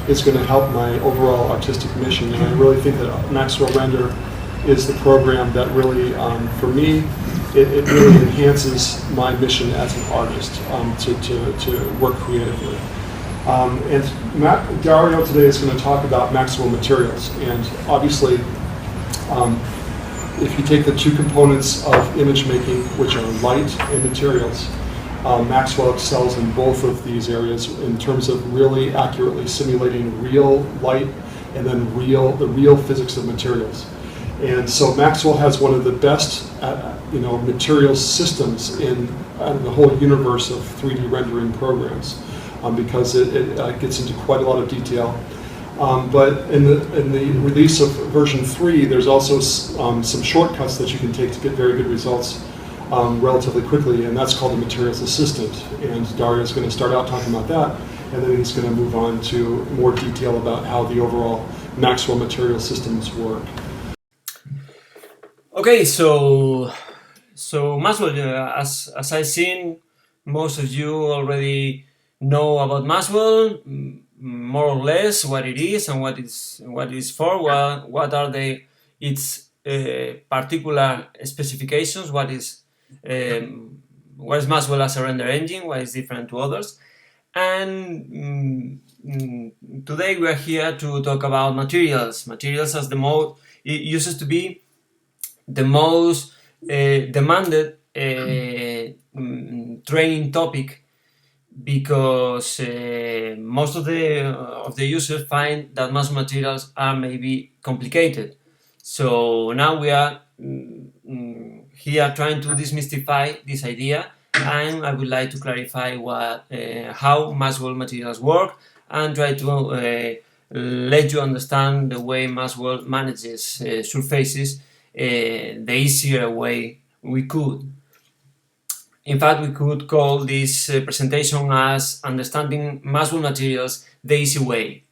is going to help my overall artistic mission. And I really think that Maxwell Render is the program that really, for me, it really enhances my mission as an artist to work creatively. And Dario today is going to talk about Maxwell Materials. And obviously, if you take the two components of image making, which are light and materials, Maxwell excels in both of these areas in terms of really accurately simulating real light and then the real physics of materials. And so Maxwell has one of the best materials systems in the whole universe of 3D rendering programs because it gets into quite a lot of detail. But in the release of version 3, there's also some shortcuts that you can take to get very good results relatively quickly, and that's called the Materials Assistant. And Dario's going to start out talking about that, and then he's going to move on to more detail about how the overall Maxwell Material systems work. Okay, so Maxwell, as I've seen, most of you already know about Maxwell, more or less what it is and what it's for. What are its particular specifications? What is Maxwell as a render engine? What is different to others? And today we are here to talk about materials. Materials as it uses to be the most demanded training topic, because most of the users find that Maxwell Materials are maybe complicated. So now we are here trying to demystify this idea, and I would like to clarify how Maxwell Materials work and try to let you understand the way Maxwell manages surfaces the easier way we could. In fact, we could call this presentation as Understanding Maxwell Materials the Easy Way.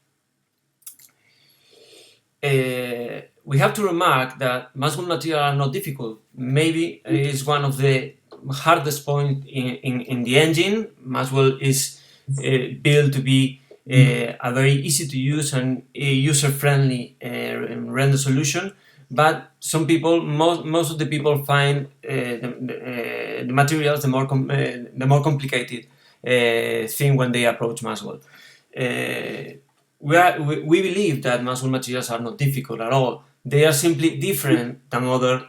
We have to remark that Maxwell Materials are not difficult. Maybe it is one of the hardest points in the engine. Maxwell is built to be a very easy to use and user-friendly render solution. But some people, most of the people find the materials the more complicated thing when they approach Maxwell. We believe that Maxwell Materials are not difficult at all. They are simply different than other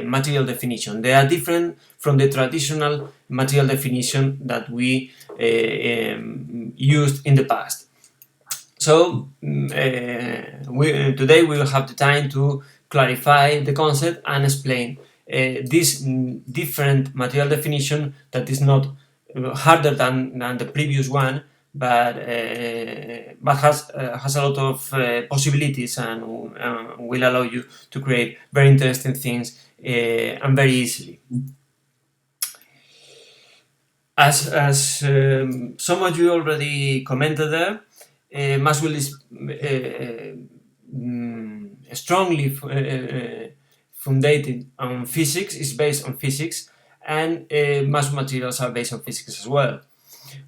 material definition. They are different from the traditional material definition that we used in the past. So today we will have the time to clarify the concept and explain this different material definition that is not harder than the previous one, but has a lot of possibilities and will allow you to create very interesting things and very easily. As some of you already commented there, Maxwell is strongly founded on physics, is based on physics, and Maxwell Materials are based on physics as well.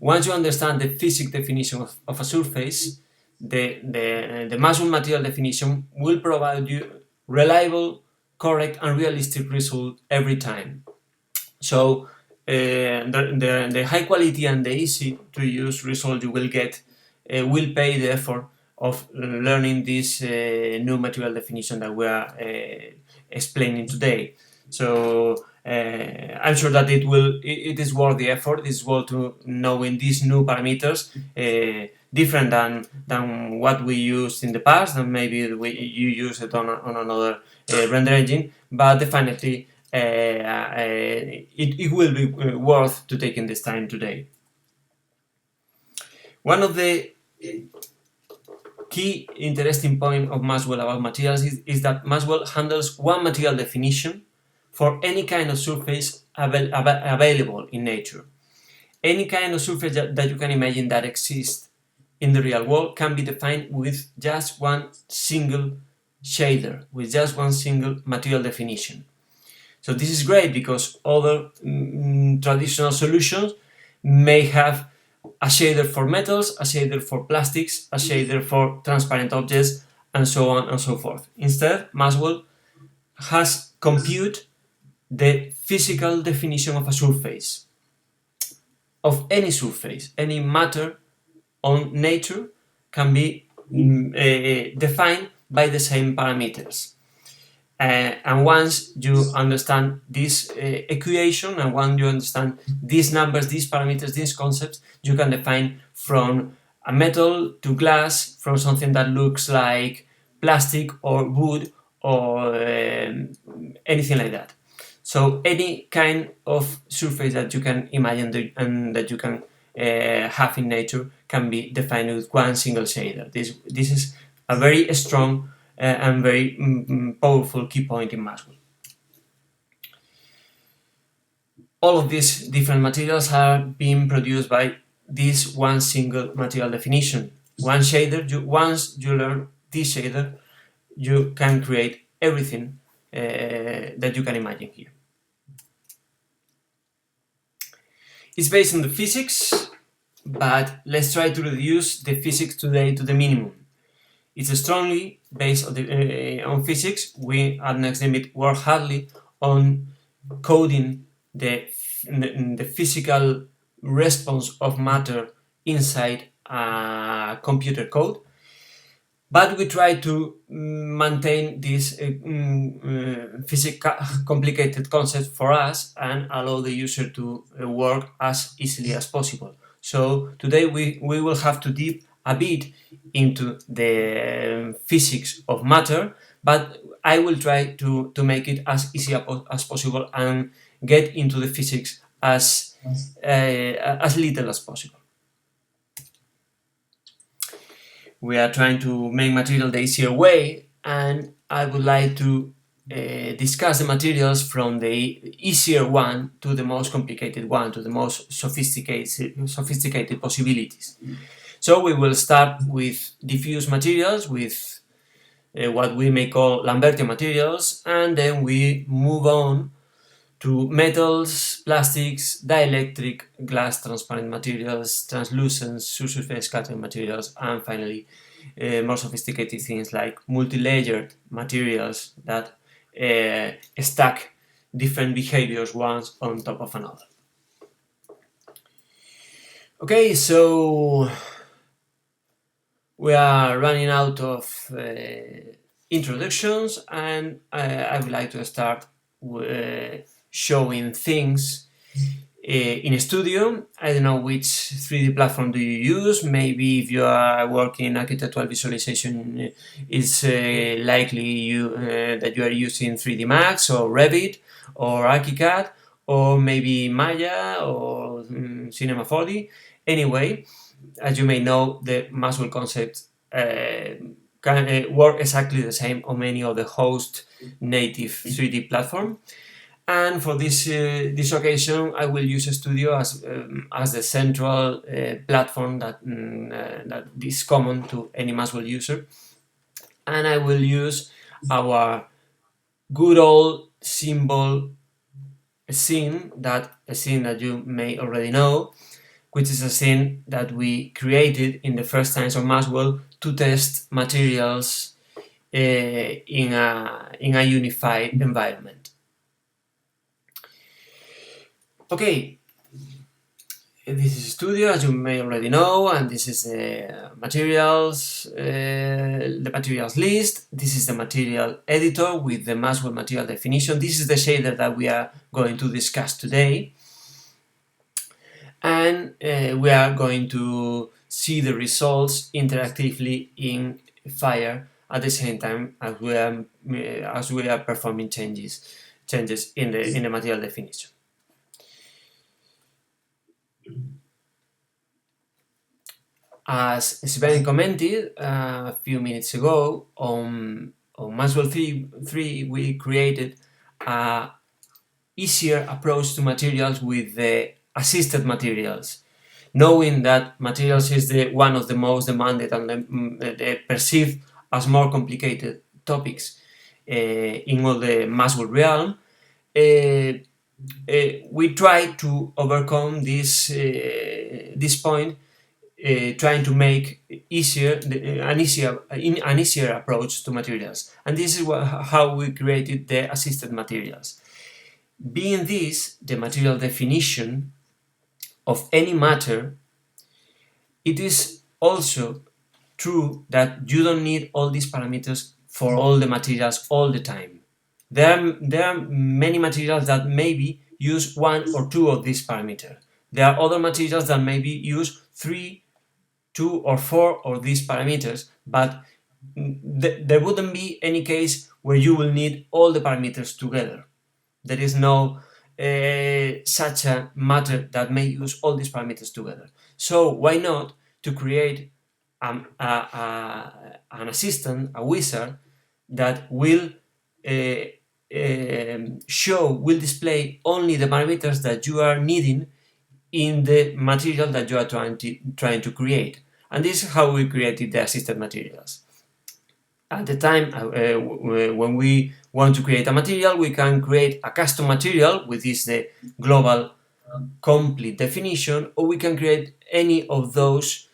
Once you understand the physics definition of a surface, the Maxwell Material definition will provide you reliable, correct, and realistic result every time. So the high quality and the easy to use result you will get will pay the effort of learning this new material definition that we are explaining today. So I'm sure that it is worth the effort. It is worth to knowing these new parameters, different than what we used in the past, and maybe you use it on another render engine, but definitely it will be worth to taking this time today. One of the key interesting point of Maxwell about materials is that Maxwell handles one material definition for any kind of surface available in nature. Any kind of surface that you can imagine that exists in the real world can be defined with just one single shader, with just one single material definition. So this is great because other traditional solutions may have a shader for metals, a shader for plastics, a shader for transparent objects, and so on and so forth. Instead, Maxwell has computed the physical definition of a surface, of any surface. Any matter on nature can be defined by the same parameters. And once you understand this equation, and once you understand these numbers, these parameters, these concepts, you can define from a metal to glass, from something that looks like plastic or wood or anything like that. So any kind of surface that you can imagine and that you can have in nature can be defined with one single shader. This is a very strong and very powerful key point in Maxwell. All of these different materials are being produced by this one single material definition. One shader, once you learn this shader, you can create everything that you can imagine here. It's based on the physics, but let's try to reduce the physics today to the minimum. It's strongly based on physics. We at Next Limit work hardly on coding the physical response of matter inside a computer code, but we try to maintain this complicated concept for us and allow the user to work as easily as possible. So today we will have to dip a bit into the physics of matter, but I will try to make it as easy as possible and get into the physics as little as possible. We are trying to make material the easier way, and I would like to discuss the materials from the easier one to the most complicated one, to the most sophisticated possibilities. So we will start with diffuse materials, with what we may call Lambertian materials, and then we move on to metals, plastics, dielectric, glass, transparent materials, translucent, surface scattering materials, and finally more sophisticated things like multi-layered materials that stack different behaviors ones on top of another. Okay, so we are running out of introductions, and I would like to start with showing things in a studio. I don't know which 3D platform do you use. Maybe if you are working in architectural visualization, it's likely that you are using 3D Max or Revit or ArchiCAD or maybe Maya or Cinema 4D. Anyway, as you may know, the Maxwell concept can work exactly the same on many of the host native 3D platform. And for this occasion, I will use Studio as the central platform that is common to any Maxwell user. And I will use our good old symbol scene, a scene that you may already know, which is a scene that we created in the first times of Maxwell to test materials in a unified environment. Okay, this is Studio, as you may already know, and this is the materials list. This is the material editor with the Maxwell material definition. This is the shader that we are going to discuss today. And we are going to see the results interactively in Fire at the same time as we are performing changes in the material definition. As Sven commented a few minutes ago, on Maxwell 3, we created an easier approach to materials with the assisted materials, knowing that materials is one of the most demanded and perceived as more complicated topics in all the Maxwell realm. we try to overcome this point, trying to make an easier approach to materials, and this is how we created the assisted materials. Being this the material definition of any matter, it is also true that you don't need all these parameters for all the materials all the time. There are many materials that maybe use one or two of these parameters. There are other materials that maybe use 3, 2 or 4 of these parameters, but there wouldn't be any case where you will need all the parameters together. There is no such a matter that may use all these parameters together. So why not to create an assistant, a wizard, that will will display only the parameters that you are needing in the material that you are trying to create. And this is how we created the assisted materials. At the time when we want to create a material, we can create a custom material, which is the global complete definition, or we can create any of those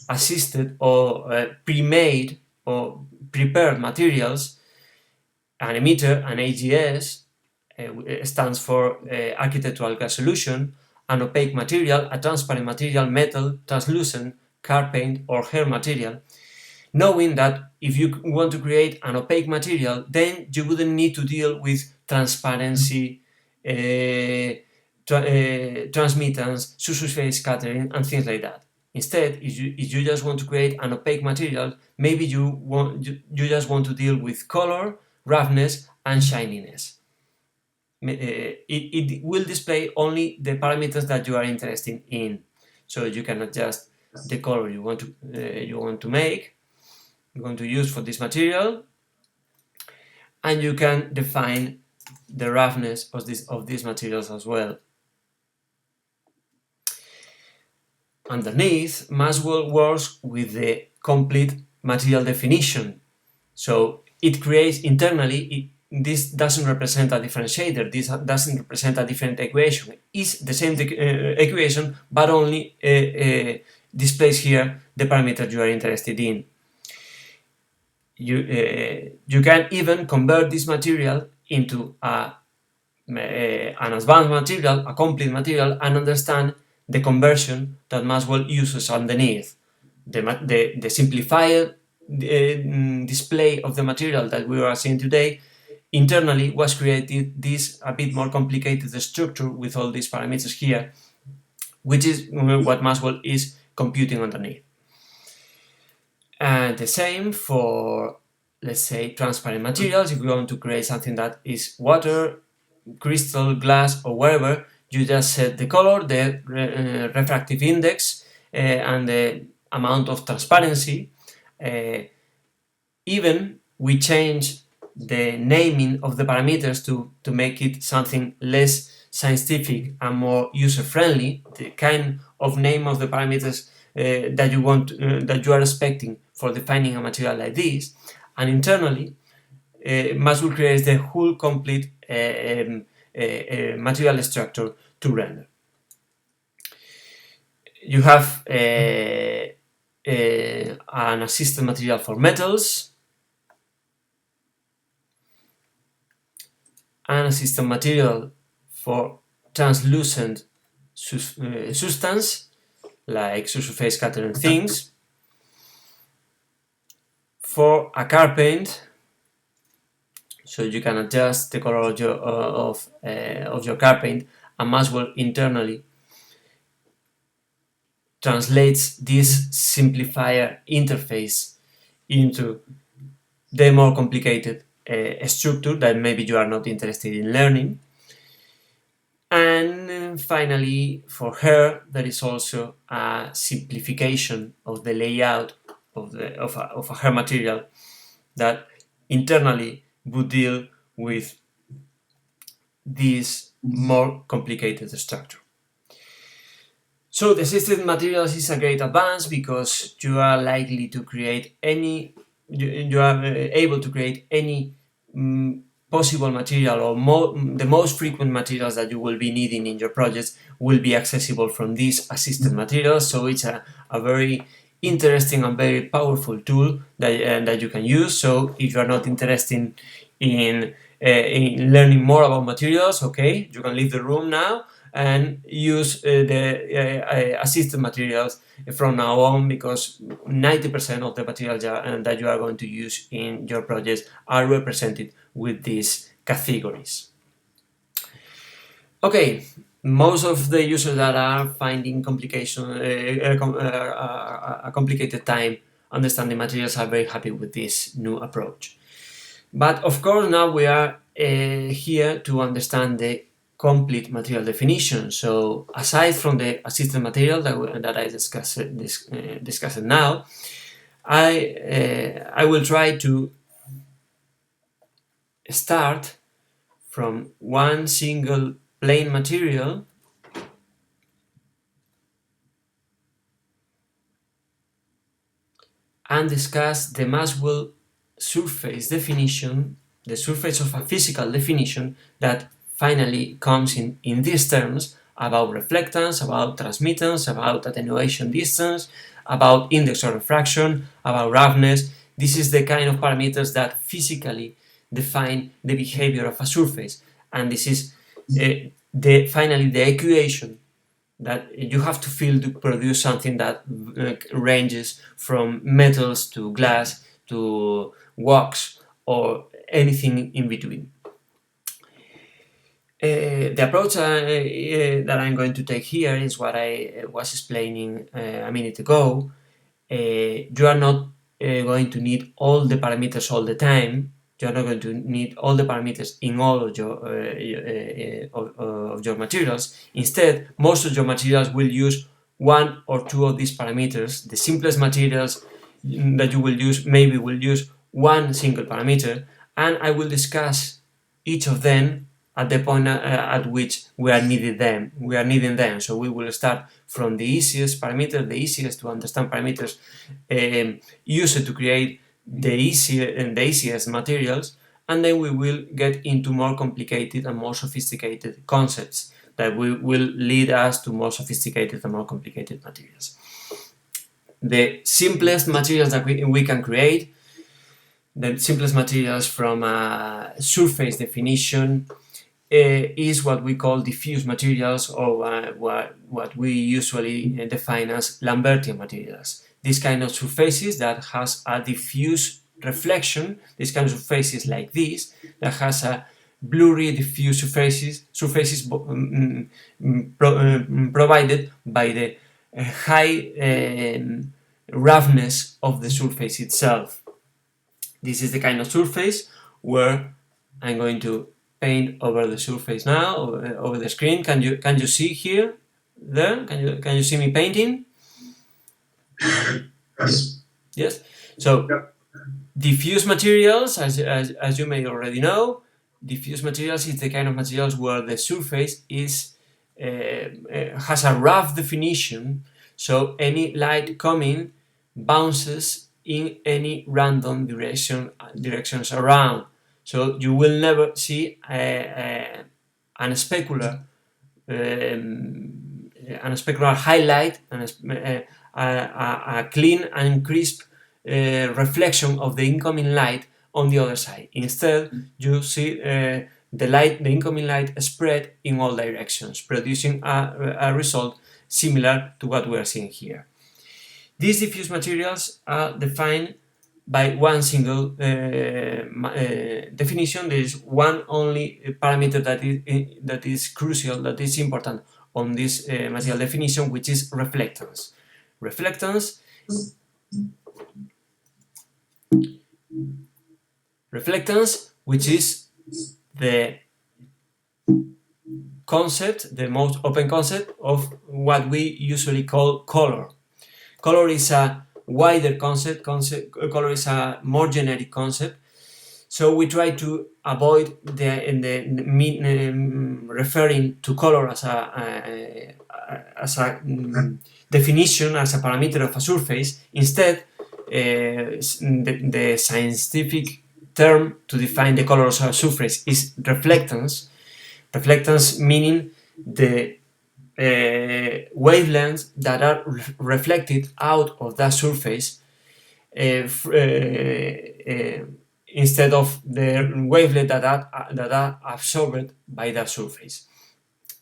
assisted or pre-made or prepared materials. An emitter, an AGS, stands for architectural gas solution, an opaque material, a transparent material, metal, translucent, car paint, or hair material. Knowing that if you want to create an opaque material, then you wouldn't need to deal with transparency, transmittance, surface phase scattering, and things like that. Instead, if you just want to create an opaque material, maybe you just want to deal with color, roughness, and shininess. It will display only the parameters that you are interested in, so you can adjust the color you want to make, you want to use for this material, and you can define the roughness of these materials as well. Underneath, Maxwell works with the complete material definition. So it creates internally, this doesn't represent a differentiator, this doesn't represent a different equation. It's the same equation, but only displays here the parameters you are interested in. You can even convert this material into an advanced material, a complete material, and understand the conversion that Maxwell uses underneath. The simplified display of the material that we are seeing today internally was created this a bit more complicated structure with all these parameters here, which is what Maxwell is computing underneath. And the same for, let's say, transparent materials. If we want to create something that is water, crystal, glass, or whatever, you just set the color, the refractive index, and the amount of transparency. Even we change the naming of the parameters to make it something less scientific and more user-friendly, the kind of name of the parameters that you want, that you are expecting for defining a material like this. And internally, Maxwell creates the whole complete material structure to render. You have an assisted material for metals, an assisted material for translucent substance, like surface scattering things, for a car paint, so you can adjust the color of your car paint, and Maxwell internally translates this simplifier interface into the more complicated structure that maybe you are not interested in learning. And finally, for her, there is also a simplification of the layout of a hair material that internally would deal with this more complicated structure. So the assisted materials is a great advance because you are likely to create any, you are able to create any possible material or the most frequent materials that you will be needing in your projects will be accessible from these assisted materials. So it's a very interesting and very powerful tool that you can use. So if you are not interested in learning more about materials, okay, you can leave the room now and use the assisted materials from now on, because 90% of the materials that you are going to use in your projects are represented with these categories. Okay, most of the users that are finding a complicated time understanding materials are very happy with this new approach. But of course, now we are here to understand the complete material definition. So aside from the assisted material that I discussed now, I will try to start from one single plain material and discuss the Maxwell surface definition, the surface of a physical definition that finally comes in these terms about reflectance, about transmittance, about attenuation distance, about index of refraction, about roughness. This is the kind of parameters that physically define the behavior of a surface, and this is finally the equation that you have to fill to produce something that ranges from metals to glass to wax or anything in between. The approach that I'm going to take here is what I was explaining a minute ago. You are not going to need all the parameters all the time. You are not going to need all the parameters in all of your materials. Instead, most of your materials will use one or two of these parameters. The simplest materials that you will use maybe will use one single parameter, and I will discuss each of them at the point at which we are needing them. So we will start from the easiest parameter, the easiest to understand parameters used to create the easiest materials, and then we will get into more complicated and more sophisticated concepts that will lead us to more sophisticated and more complicated materials. The simplest materials that we can create, the simplest materials from a surface definition, is what we call diffuse materials, or what we usually define as Lambertian materials. This kind of surfaces that has a diffuse reflection, this kind of surfaces like this, that has a blurry diffuse surfaces provided by the high roughness of the surface itself. This is the kind of surface where I'm going to paint over the surface now, over the screen. Can you see here? There? Can you see me painting? Yes. Yes. So diffuse materials, as you may already know, diffuse materials is the kind of materials where the surface is has a rough definition. So any light coming bounces in any random directions around. So you will never see a specular highlight and a clean and crisp reflection of the incoming light on the other side. Instead, you see the incoming light spread in all directions, producing a result similar to what we are seeing here. These diffuse materials are defined by one single definition. There is one only parameter that is crucial, that is important on this material definition, which is reflectance. Reflectance, which is the concept, the most open concept of what we usually call color. Color is a wider concept. Color is a more generic concept. So we try to avoid referring to color as a definition, as a parameter of a surface. Instead, the scientific term to define the color of a surface is reflectance. Reflectance meaning the wavelengths that are reflected out of that surface instead of the wavelengths that are absorbed by that surface.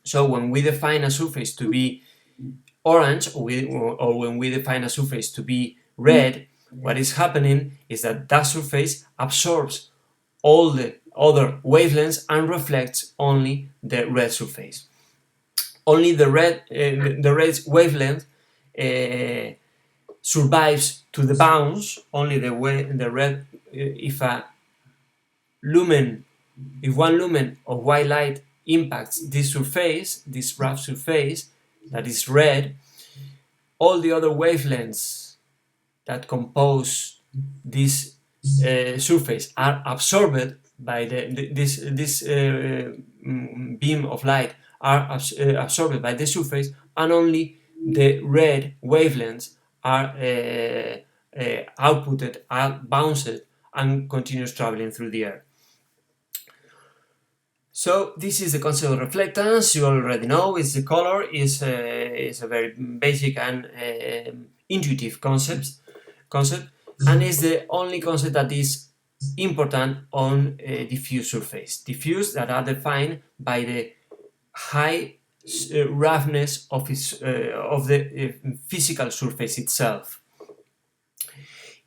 So when we define a surface to be orange, or when we define a surface to be red, what is happening is that that surface absorbs all the other wavelengths and reflects only the red surface. Only the red wavelength survives to the bounce. Only the red, if one lumen of white light impacts this surface, this rough surface that is red, all the other wavelengths that compose this surface are absorbed by this beam of light, are absorbed by the surface, and only the red wavelengths are outputted, are bounced, and continues traveling through the air. So this is the concept of reflectance. You already know it's the color. Is a very basic and intuitive concept, and is the only concept that is important on diffuse surface. Diffuse that are defined by the high roughness of the physical surface itself.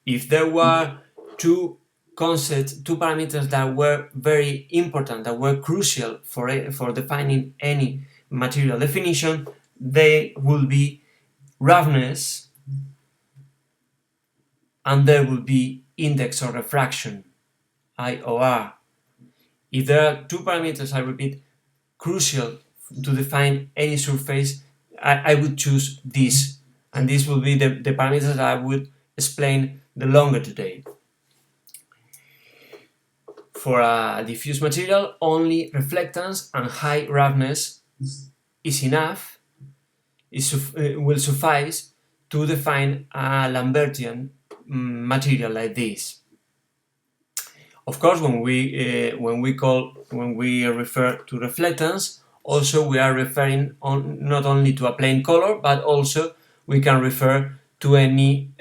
If there were two parameters that were very important, that were crucial for defining any material definition, they will be roughness and there will be index of refraction, IOR. If there are two parameters, I repeat, crucial to define any surface, I would choose this, and this will be the parameters that I would explain the longer today. For a diffuse material, only reflectance and high roughness is enough, will suffice to define a Lambertian material like this. Of course, when we refer to reflectance, also we are referring not only to a plain color, but also we can refer to any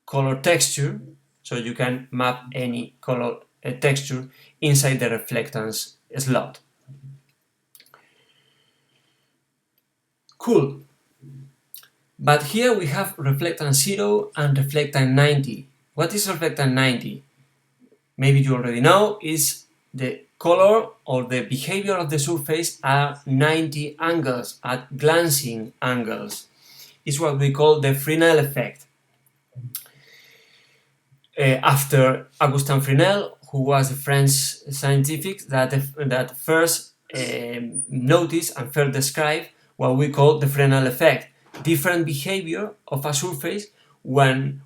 color texture, so you can map any color texture inside the reflectance slot. Cool. But here we have reflectance 0 and reflectance 90. What is reflectance 90? Maybe you already know, is the color or the behavior of the surface at 90 angles, at glancing angles. It's what we call the Fresnel effect. After Augustin Fresnel, who was a French scientific that first noticed and first described what we call the Fresnel effect. Different behavior of a surface when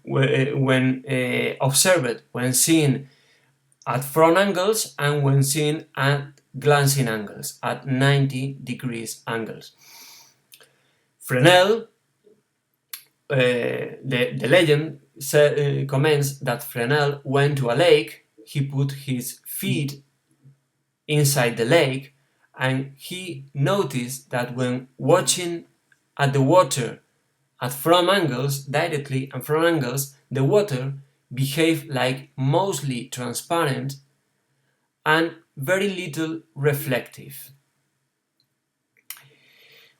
observed, when seen at front angles and when seen at glancing angles, at 90 degrees angles. Fresnel, the legend comments that Fresnel went to a lake, he put his feet inside the lake, and he noticed that when watching at the water at front angles, directly and front angles, the water behaved like mostly transparent and very little reflective.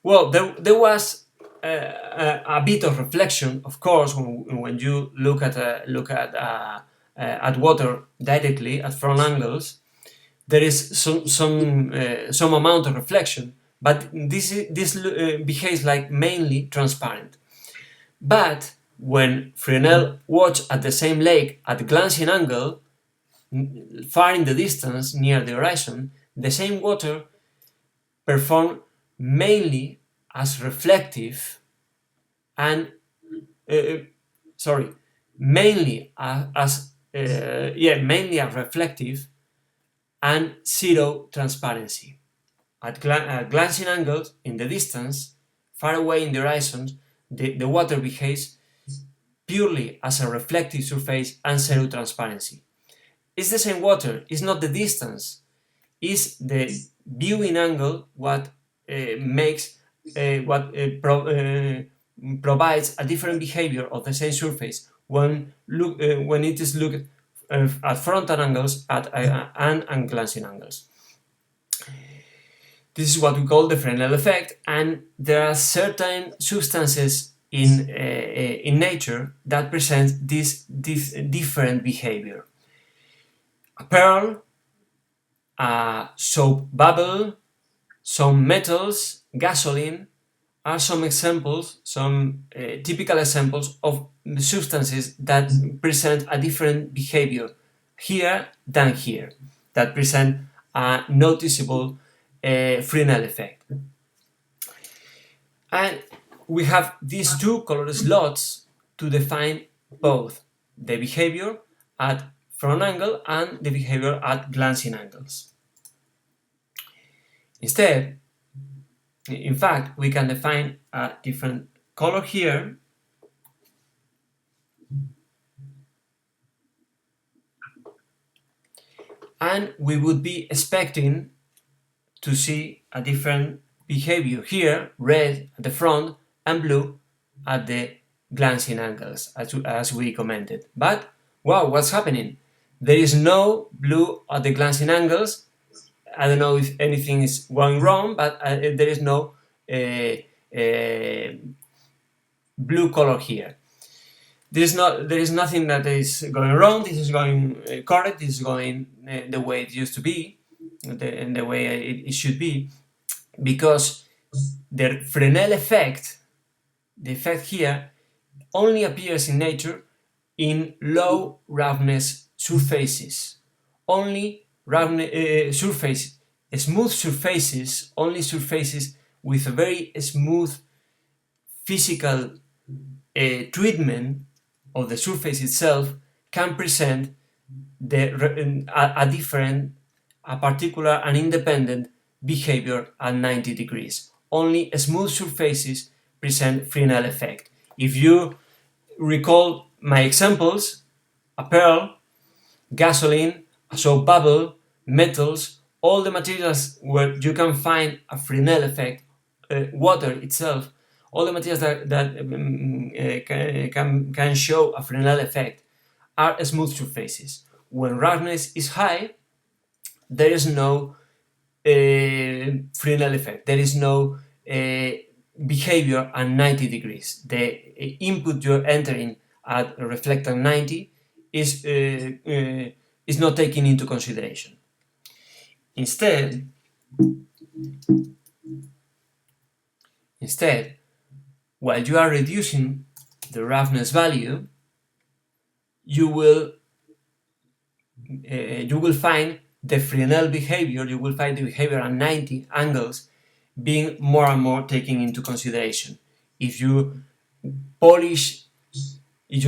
Well, there was a bit of reflection, of course, when you look at water directly at front angles. There is some amount of reflection, but this behaves like mainly transparent. But when Fresnel watched at the same lake at glancing angle, far in the distance near the horizon, the same water performed mainly as reflective and mainly as reflective and zero transparency. At glancing angles in the distance, far away in the horizon, the water behaves purely as a reflective surface and zero transparency. It's the same water, it's not the distance, it's the viewing angle what provides a different behavior of the same surface when it is looked at frontal angles and glancing angles. This is what we call the Fresnel effect, and there are certain substances in nature that present this different behavior. A pearl, a soap bubble, some metals, gasoline are some examples, some typical examples of substances that present a different behavior here than here, that present a noticeable Fresnel effect. And we have these two color slots to define both the behavior at front angle and the behavior at glancing angles. Instead, in fact, we can define a different color here and we would be expecting to see a different behavior here, red at the front and blue at the glancing angles, as we commented. But wow, what's happening? There is no blue at the glancing angles. I don't know if anything is going wrong, but there is no blue color here. There is nothing that is going wrong. This is going correct. This is going the way it used to be, the way it should be, because the Fresnel effect, the effect here, only appears in nature in low roughness surfaces. Only surfaces, smooth surfaces, only surfaces with a very smooth physical treatment of the surface itself can present a particular and independent behavior at 90 degrees. Only smooth surfaces present Fresnel effect. If you recall my examples, a pearl, gasoline, a soap bubble, metals, all the materials where you can find a Fresnel effect, water itself, all the materials that can show a Fresnel effect are smooth surfaces. When roughness is high, there is no Fresnel effect. There is no behavior at 90 degrees. The input you're entering at a reflectance 90 is not taken into consideration. Instead, while you are reducing the roughness value, you will find the Fresnel behavior, you will find the behavior at 90 angles being more and more taken into consideration. If you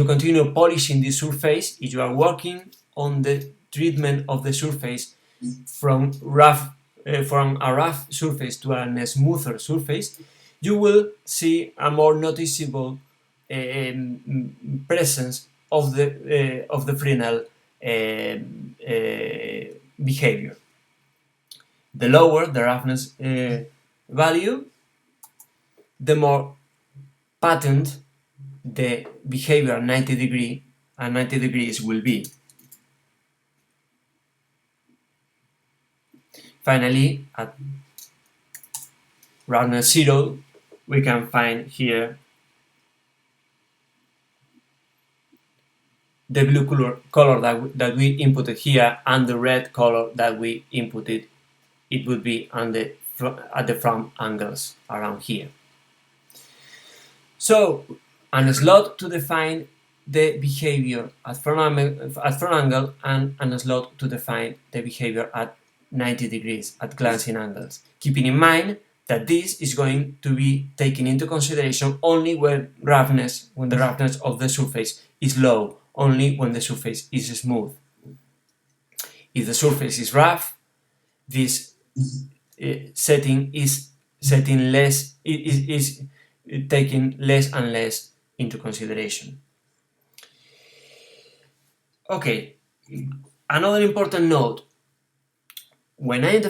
continue polishing the surface, if you are working on the treatment of the surface from a rough surface to a smoother surface, you will see a more noticeable presence of the Fresnel behavior. The lower the roughness value, the more patent the behavior at 90 degrees will be. Finally, at roughness 0, we can find here the blue color that we inputted here and the red color that we inputted. It would be at the front angles around here. So, a slot to define the behavior at front angle and a slot to define the behavior at 90 degrees at glancing angles, keeping in mind that this is going to be taken into consideration only when the roughness of the surface is low, only when the surface is smooth. If the surface is rough, this setting is taking less and less into consideration. Okay, another important note, when I'm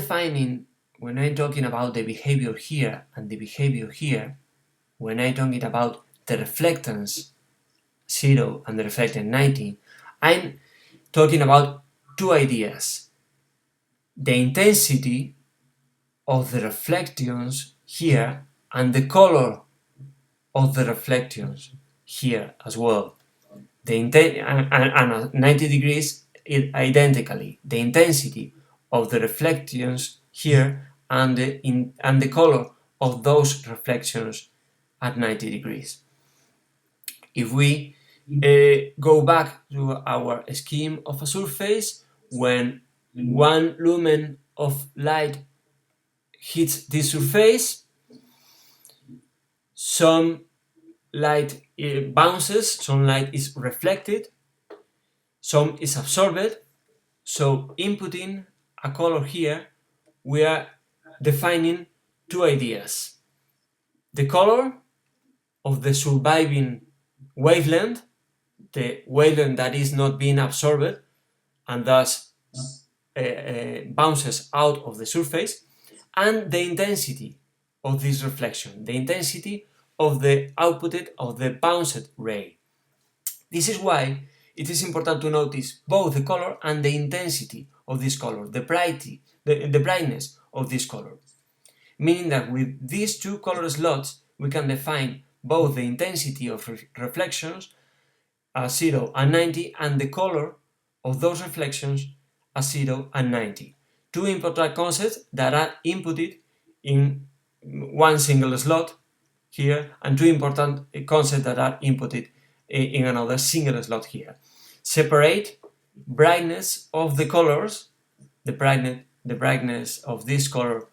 talking about the behavior here and the behavior here, when I'm talking about the reflectance 0 and the reflectance 90, I'm talking about two ideas. The intensity of the reflections here and the color of the reflections here as well. And 90 degrees identically. The intensity of the reflections here and the color of those reflections at 90 degrees. If we go back to our scheme of a surface, when one lumen of light hits this surface, some light bounces, some light is reflected, some is absorbed. So inputting a color here, we are defining two ideas. The color of the surviving wavelength, the wavelength that is not being absorbed and thus bounces out of the surface, and the intensity of this reflection, the intensity of the outputted of the bounced ray. This is why it is important to notice both the color and the intensity of this color, the brightness of this color. Meaning that with these two color slots, we can define both the intensity of reflections as 0 and 90 and the color of those reflections as 0 and 90. Two important concepts that are inputted in one single slot here, and two important concepts that are inputted in another single slot here. Separate brightness of the colors, the brightness of this color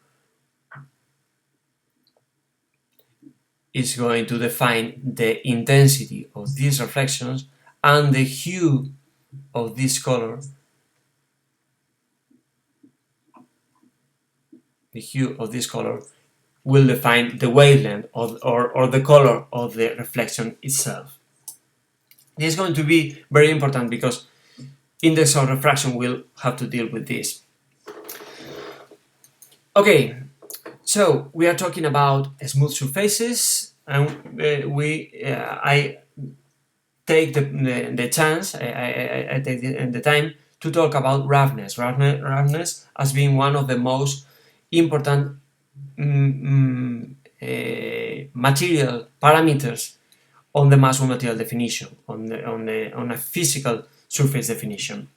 is going to define the intensity of these reflections, and the hue of this color, will define the wavelength or the color of the reflection itself. This is going to be very important because index of refraction will have to deal with this. Okay, so we are talking about smooth surfaces, and I take the chance, I take the time to talk about roughness. Roughness as being one of the most important material parameters on the Maxwell material definition, on a physical surface definition.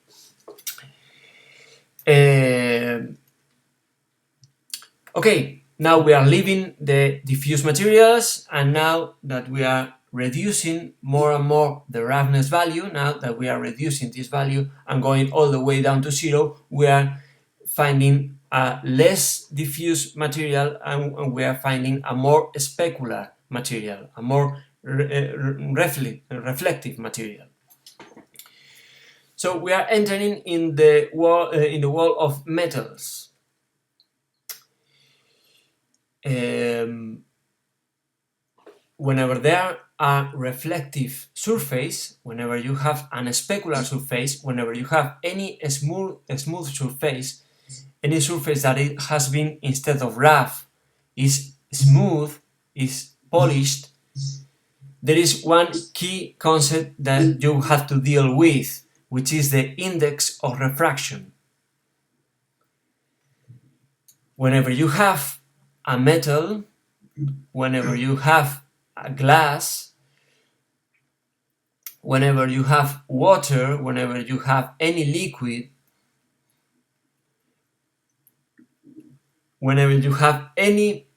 Okay, now we are leaving the diffuse materials, and now that we are reducing more and more the roughness value, now that we are reducing this value and going all the way down to 0, we are finding a less diffuse material, and we are finding a more specular material, a more reflective material. So we are entering in the world of metals. Whenever there are reflective surface, whenever you have an specular surface, whenever you have any smooth surface, any surface that it has been, instead of rough, is smooth, is polished, there is one key concept that you have to deal with, which is the index of refraction. Whenever you have a metal, whenever you have a glass, whenever you have water, whenever you have any liquid, whenever you have any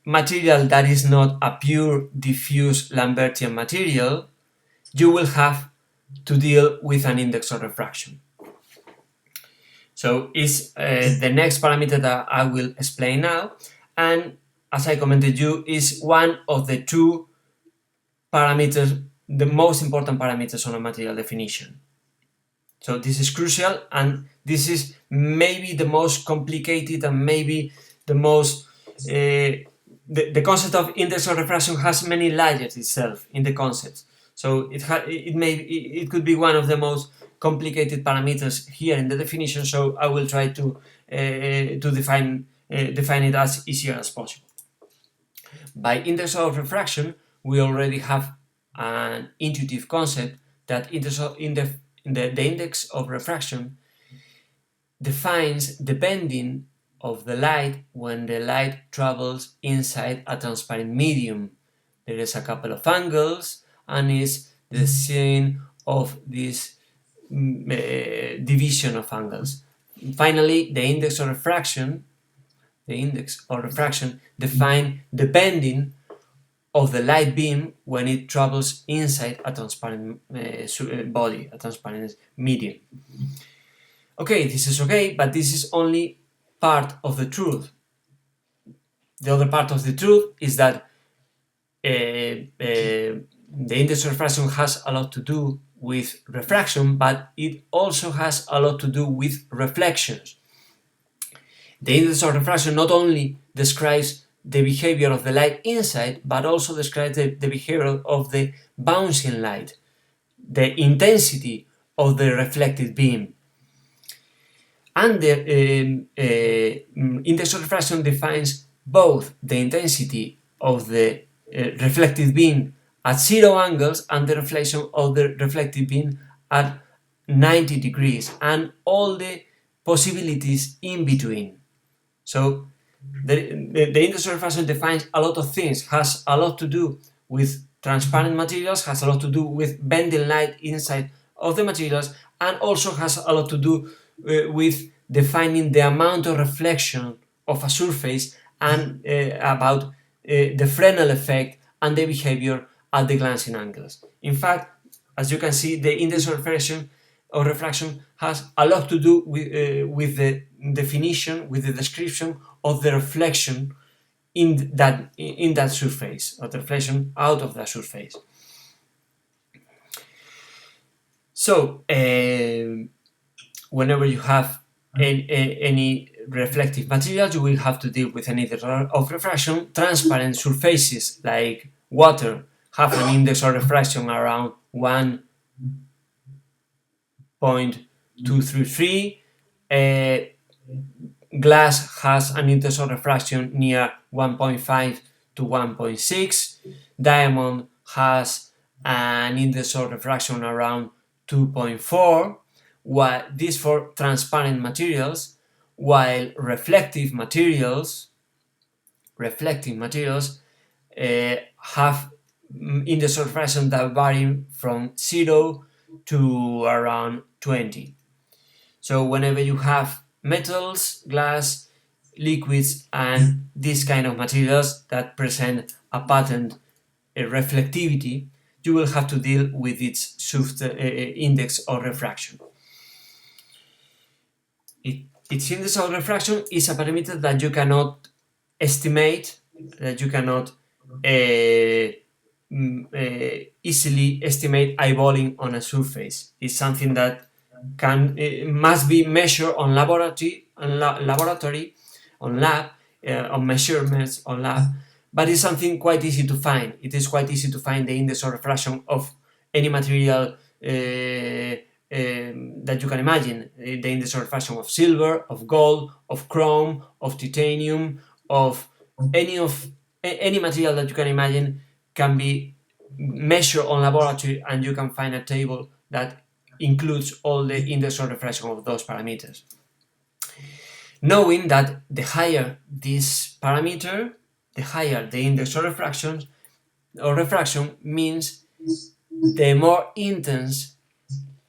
material that is not a pure diffuse Lambertian material, you will have to deal with an index of refraction. So it's the next parameter that I will explain now, and as I commented you, is one of the two parameters, the most important parameters on a material definition. So this is crucial, and this is maybe the most complicated and maybe the most the concept of index of refraction has many layers itself in the concept. So it could be one of the most complicated parameters here in the definition, so I will try to define it as easier as possible. By index of refraction, we already have an intuitive concept that the index of refraction defines the bending of the light when the light travels inside a transparent medium. There is a couple of angles, and is the sign of this division of angles. Finally, the index of refraction defines the bending of the light beam when it travels inside a transparent body, a transparent medium. Okay, this is okay, but this is only part of the truth. The other part of the truth is that the index of refraction has a lot to do with refraction, but it also has a lot to do with reflections. The index of refraction not only describes the behavior of the light inside, but also describes the behavior of the bouncing light, the intensity of the reflected beam. And the index of refraction defines both the intensity of the reflected beam at 0 angles and the reflection of the reflected beam at 90 degrees and all the possibilities in between. So the index of refraction defines a lot of things, has a lot to do with transparent materials, has a lot to do with bending light inside of the materials, and also has a lot to do with defining the amount of reflection of a surface and about the Fresnel effect and the behavior at the glancing angles. In fact, as you can see, the index of refraction has a lot to do with the definition, with the description of the reflection in that surface, or the reflection out of that surface. So, whenever you have any reflective material, you will have to deal with an index of refraction. Transparent surfaces like water have an index of refraction around 1.233. Glass has an index of refraction near 1.5 to 1.6. Diamond has an index of refraction around 2.4. While this for transparent materials, while reflective materials have index of refraction that vary from 0 to around 20. So whenever you have metals, glass, liquids, and this kind of materials that present a pattern reflectivity, you will have to deal with its index of refraction. Its index of refraction is a parameter that you cannot estimate, that you cannot easily estimate eyeballing on a surface. It's something that must be measured on laboratory, on measurements on lab, but it's something quite easy to find. It is quite easy to find the index of refraction of any material that you can imagine. The index of refraction of silver, of gold, of chrome, of titanium, of any material that you can imagine can be measured on laboratory, and you can find a table that includes all the index of refraction of those parameters. Knowing that the higher this parameter, the higher the index of refraction means the more intense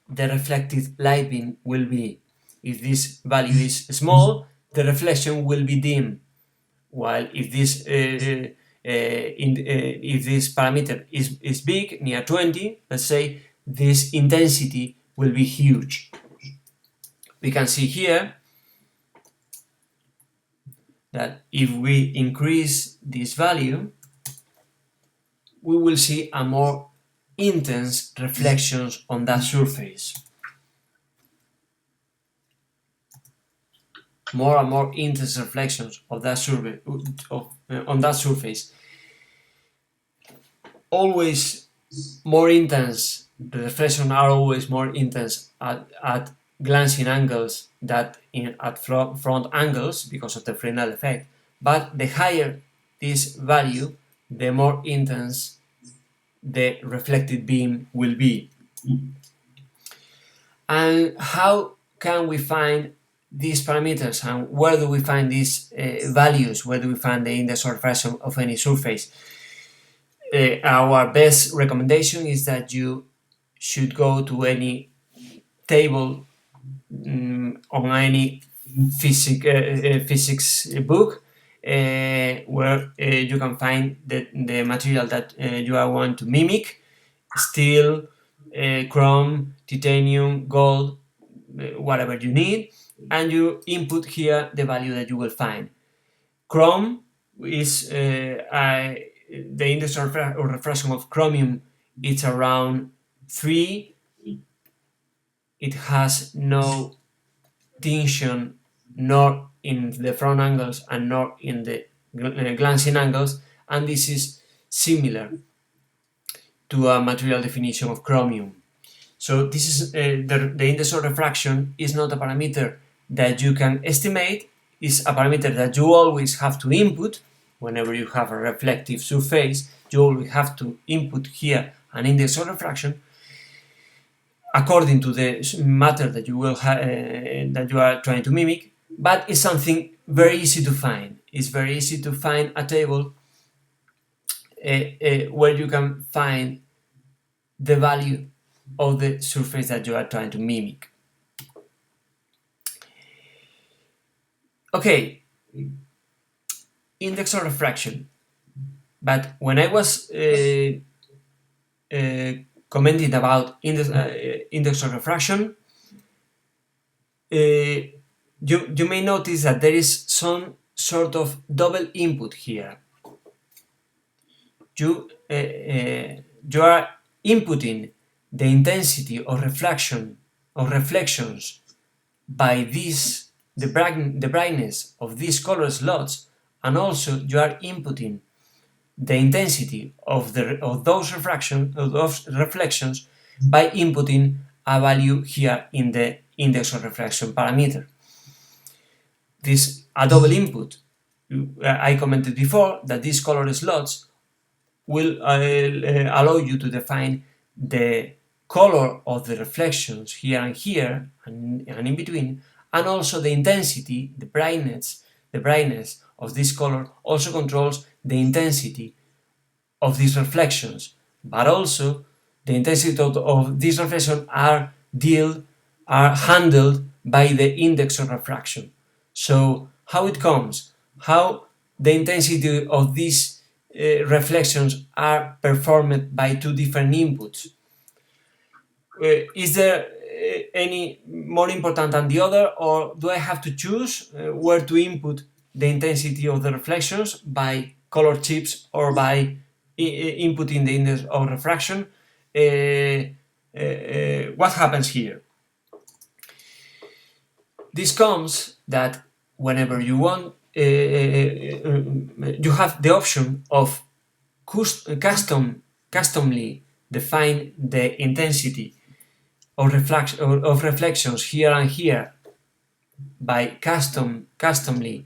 the reflected light beam will be. If this value is small, the reflection will be dim, while if this parameter is big, near 20, let's say, this intensity will be huge. We can see here that if we increase this value, we will see a more intense reflections on that surface. More and more intense reflections of that surface, on that surface. Always more intense the reflections are always more intense at glancing angles than at front angles because of the Fresnel effect. But the higher this value, the more intense the reflected beam will be. And how can we find these parameters, and where do we find these values? Where do we find the index of refraction of any surface? Our best recommendation is that you should go to any table on any physics book where you can find the material that you are want to mimic: steel, chrome, titanium, gold, whatever you need, and you input here the value that you will find. Chrome is the index of refraction of chromium. It's around 3. It has no tinction nor in the front angles and nor in the glancing angles, and this is similar to a material definition of chromium. So this is the index of refraction is not a parameter that you can estimate. It's a parameter that you always have to input. Whenever you have a reflective surface, you always have to input here an index of refraction according to the matter that you will that you are trying to mimic. But it's something very easy to find. It's very easy to find a table where you can find the value of the surface that you are trying to mimic. Okay, index of refraction. But when I was commenting about index of refraction, you may notice that there is some sort of double input here. You are inputting the intensity of reflections by the brightness of these color slots, and also you are inputting the intensity of those reflections by inputting a value here in the index of refraction parameter. This a double input. I commented before that these color slots will allow you to define the color of the reflections here and in between, and also the intensity, the brightness of this color also controls the intensity of these reflections, but also the intensity of these reflections are handled by the index of refraction. So how it comes, how the intensity of these reflections are performed by two different inputs. Is there any more important than the other, or do I have to choose where to input the intensity of the reflections by color chips or by inputting the index of refraction? What happens here? This comes that whenever you want, you have the option of customly define the intensity of reflections here and here by customly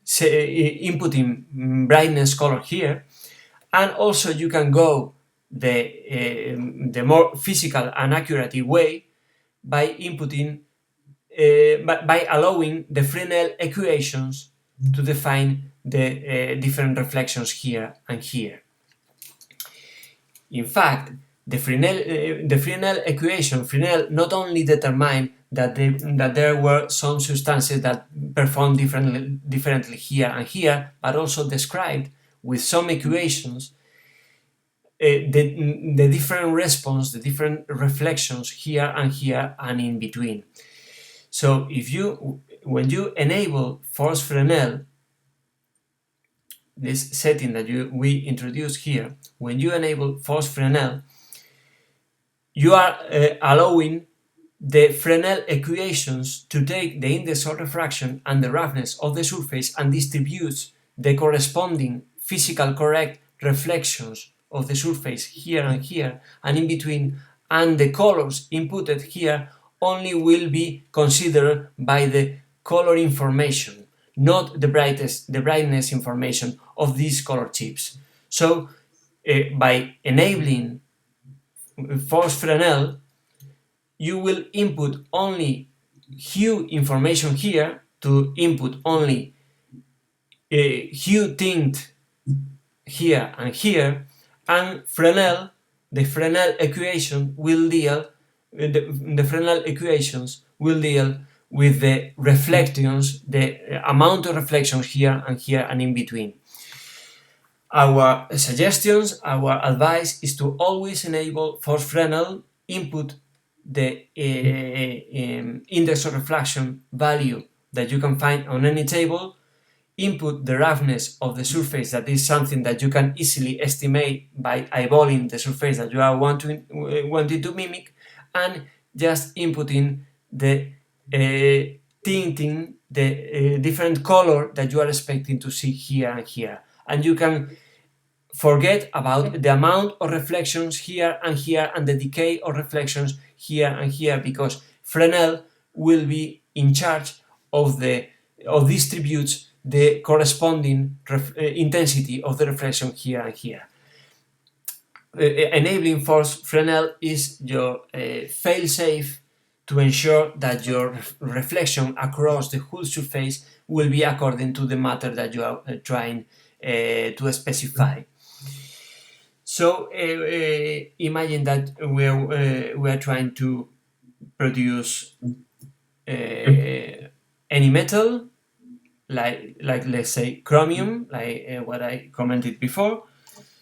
inputting brightness color here, and also you can go the more physical and accurate way by inputting by allowing the Fresnel equations to define the different reflections here and here. In fact, the Fresnel equation, Fresnel not only determined that there were some substances that perform differently here and here, but also described with some equations the different response, the different reflections here and in between. So when you enable force Fresnel, this setting that we introduced here, when you enable force Fresnel, you are allowing the Fresnel equations to take the index of refraction and the roughness of the surface and distribute the corresponding physical correct reflections of the surface here and in between and the colors inputted here only will be considered by the color information, not the brightness information of these color chips. So by enabling force Fresnel, you will input only hue information here to input only hue tint here and here, and Fresnel, the Fresnel equation will deal the Fresnel equations will deal with the reflections, the amount of reflections here and in between. Our suggestions, our advice is to always enable force Fresnel, input the index of refraction value that you can find on any table, input the roughness of the surface, that is something that you can easily estimate by eyeballing the surface that you are wanting to mimic, and just inputting the tinting, the different color that you are expecting to see here and here. And you can forget about the amount of reflections here and the decay of reflections here and here, because Fresnel will be in charge of distributes the corresponding intensity of the reflection here and here. Enabling force Fresnel is your fail-safe to ensure that your reflection across the whole surface will be according to the matter that you are trying to specify. So imagine that we are trying to produce any metal, like let's say chromium, like what I commented before.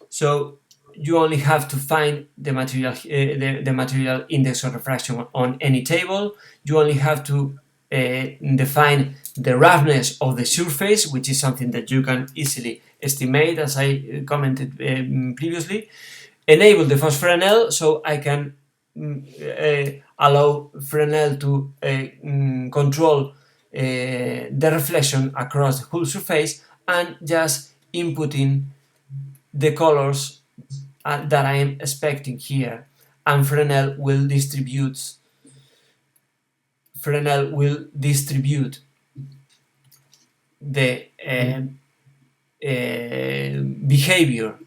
So you only have to find the material the material index of refraction on any table. You only have to define the roughness of the surface, which is something that you can easily estimate, as I commented previously. Enable the force Fresnel, so I can allow Fresnel to control the reflection across the whole surface, and just inputting the colors that I am expecting here, and Fresnel will distribute the behavior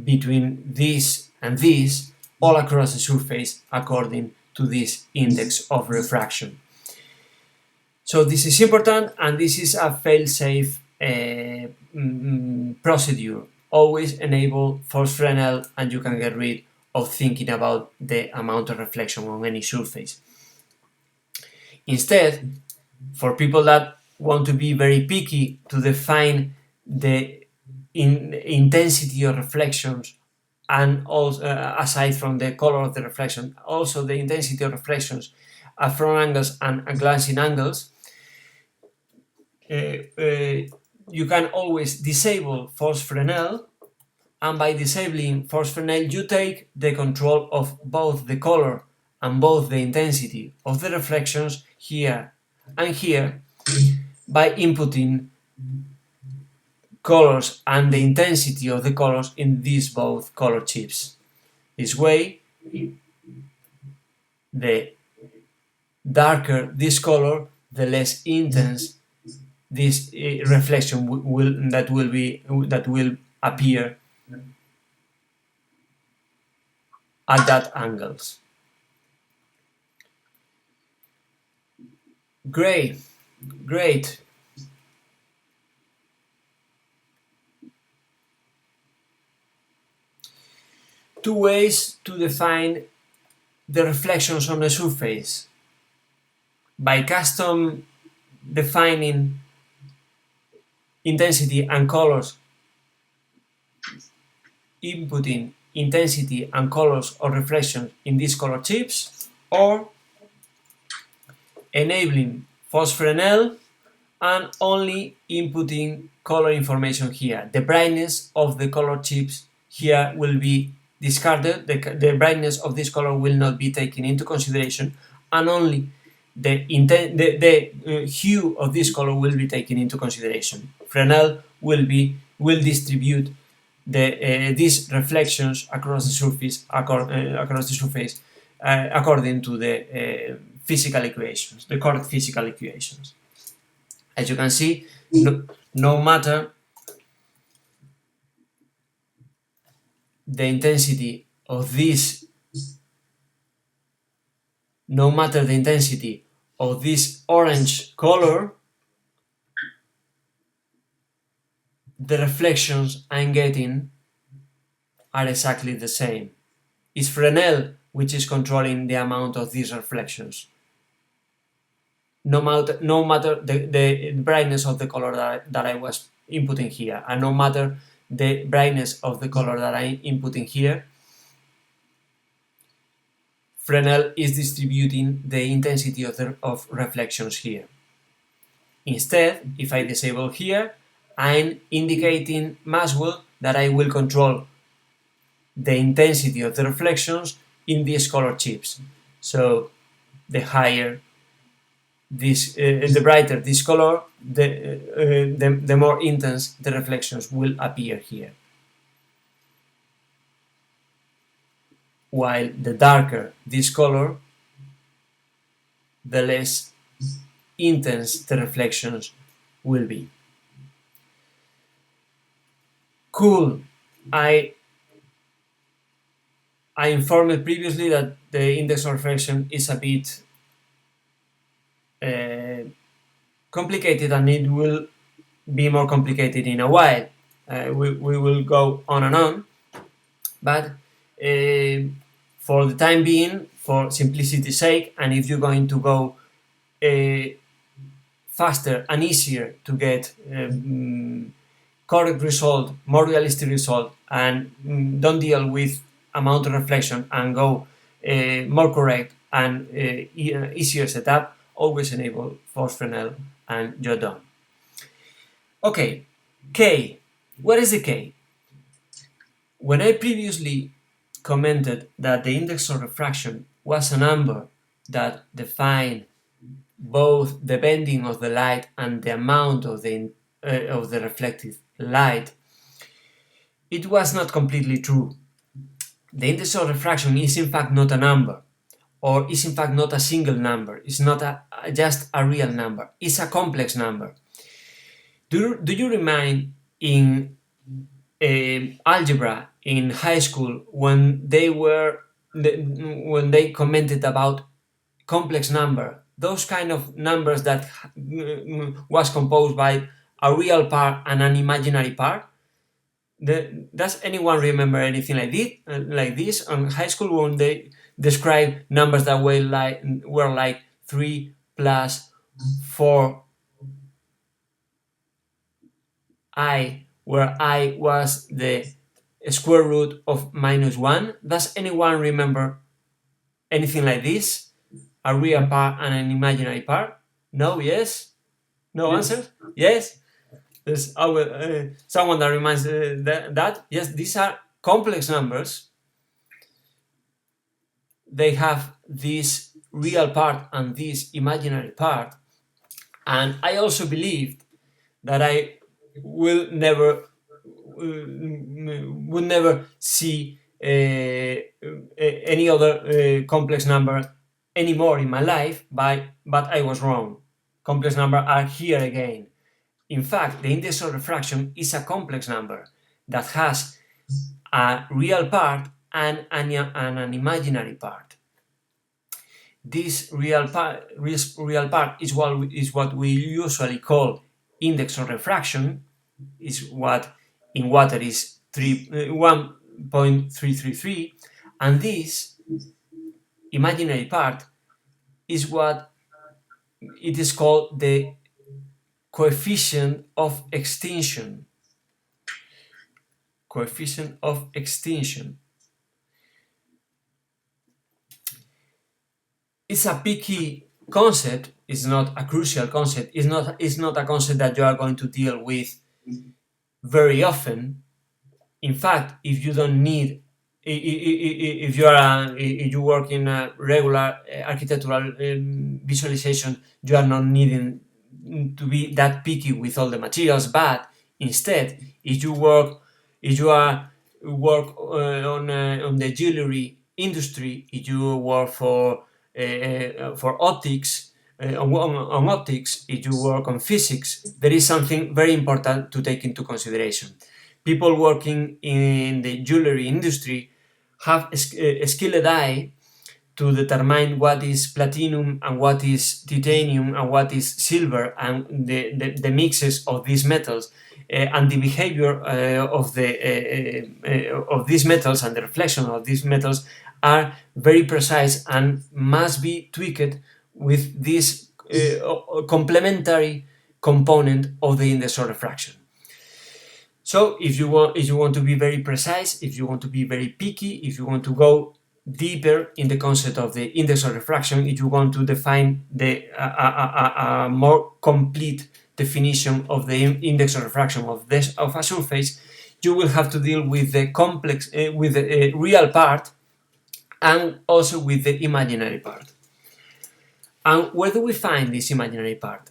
between this and this all across the surface according to this index of refraction. So this is important, and this is a fail-safe procedure. Always enable force Fresnel, and you can get rid of thinking about the amount of reflection on any surface. Instead, for people that want to be very picky to define the intensity of reflections, and also aside from the color of the reflection, also the intensity of reflections at front angles and glancing angles, you can always disable force Fresnel, and by disabling force Fresnel you take the control of both the color and both the intensity of the reflections here and here by inputting colors and the intensity of the colors in these both color chips. This way, the darker this color, the less intense this reflection will appear at that angles. Great. Two ways to define the reflections on the surface: by custom defining intensity and colors, inputting intensity and colors of reflection in these color chips, or enabling force Fresnel and only inputting color information here. The brightness of the color chips here will be discarded, the brightness of this color will not be taken into consideration, and only the hue of this color will be taken into consideration. Fresnel will distribute these reflections across the surface according to the physical equations, the correct physical equations. As you can see, no matter the intensity of this, no matter the intensity of this orange color, the reflections I'm getting are exactly the same. It's Fresnel which is controlling the amount of these reflections. No matter the brightness of the color that I was inputting here, and no matter the brightness of the color that I'm inputting here, Fresnel is distributing the intensity of reflections here. Instead, if I disable here, I'm indicating Maxwell that I will control the intensity of the reflections in these color chips. So the higher this, the brighter this color, the more intense the reflections will appear here. While the darker this color, the less intense the reflections will be. Cool. I informed previously that the index of refraction is a bit complicated, and it will be more complicated in a while. We will go on and on, but for the time being, for simplicity's sake, and if you're going to go faster and easier to get correct result, more realistic result, and don't deal with amount of reflection and go more correct and easier setup, always enable force Fresnel and you're done. Okay, K. What is the K? When I previously commented that the index of refraction was a number that defined both the bending of the light and the amount of the reflected light, it was not completely true. The index of refraction is in fact not a number, or is in fact not a single number. It's not just a real number. It's a complex number. Do you remind in algebra in high school when they commented about complex number, those kind of numbers that was composed by a real part and an imaginary part? Does anyone remember anything like this on high school when they describe numbers that were like 3 plus 4i, where I was the square root of -1? Does anyone remember anything like this? A real part and an imaginary part? No? Yes? No answer? Yes? There's someone that reminds that? Yes, these are complex numbers. They have this real part and this imaginary part. And I also believed that I would never see any other complex number anymore in my life, but I was wrong. Complex numbers are here again. In fact, the index of refraction is a complex number that has a real part and an imaginary part. This real part is what we usually call index of refraction, is what in water is 1.333, and this imaginary part is what it is called the coefficient of extinction. Coefficient of extinction. It's a picky concept. It's not a crucial concept. It's not a concept that you are going to deal with very often. In fact, if you don't need, if you work in a regular architectural visualization, you are not needing to be that picky with all the materials. But instead, if you work If you are work on the jewelry industry, if you work for optics, on optics, if you work on physics, there is something very important to take into consideration. People working in the jewelry industry have a skilled eye to determine what is platinum and what is titanium and what is silver, and the mixes of these metals, and the behavior of these metals and the reflection of these metals are very precise and must be tweaked with this complementary component of the index of refraction. So if you want to be very precise, if you want to be very picky, if you want to go deeper in the concept of the index of refraction, if you want to define a more complete definition of the index of refraction of a surface, you will have to deal with the complex, with the real part, and also with the imaginary part. And where do we find this imaginary part?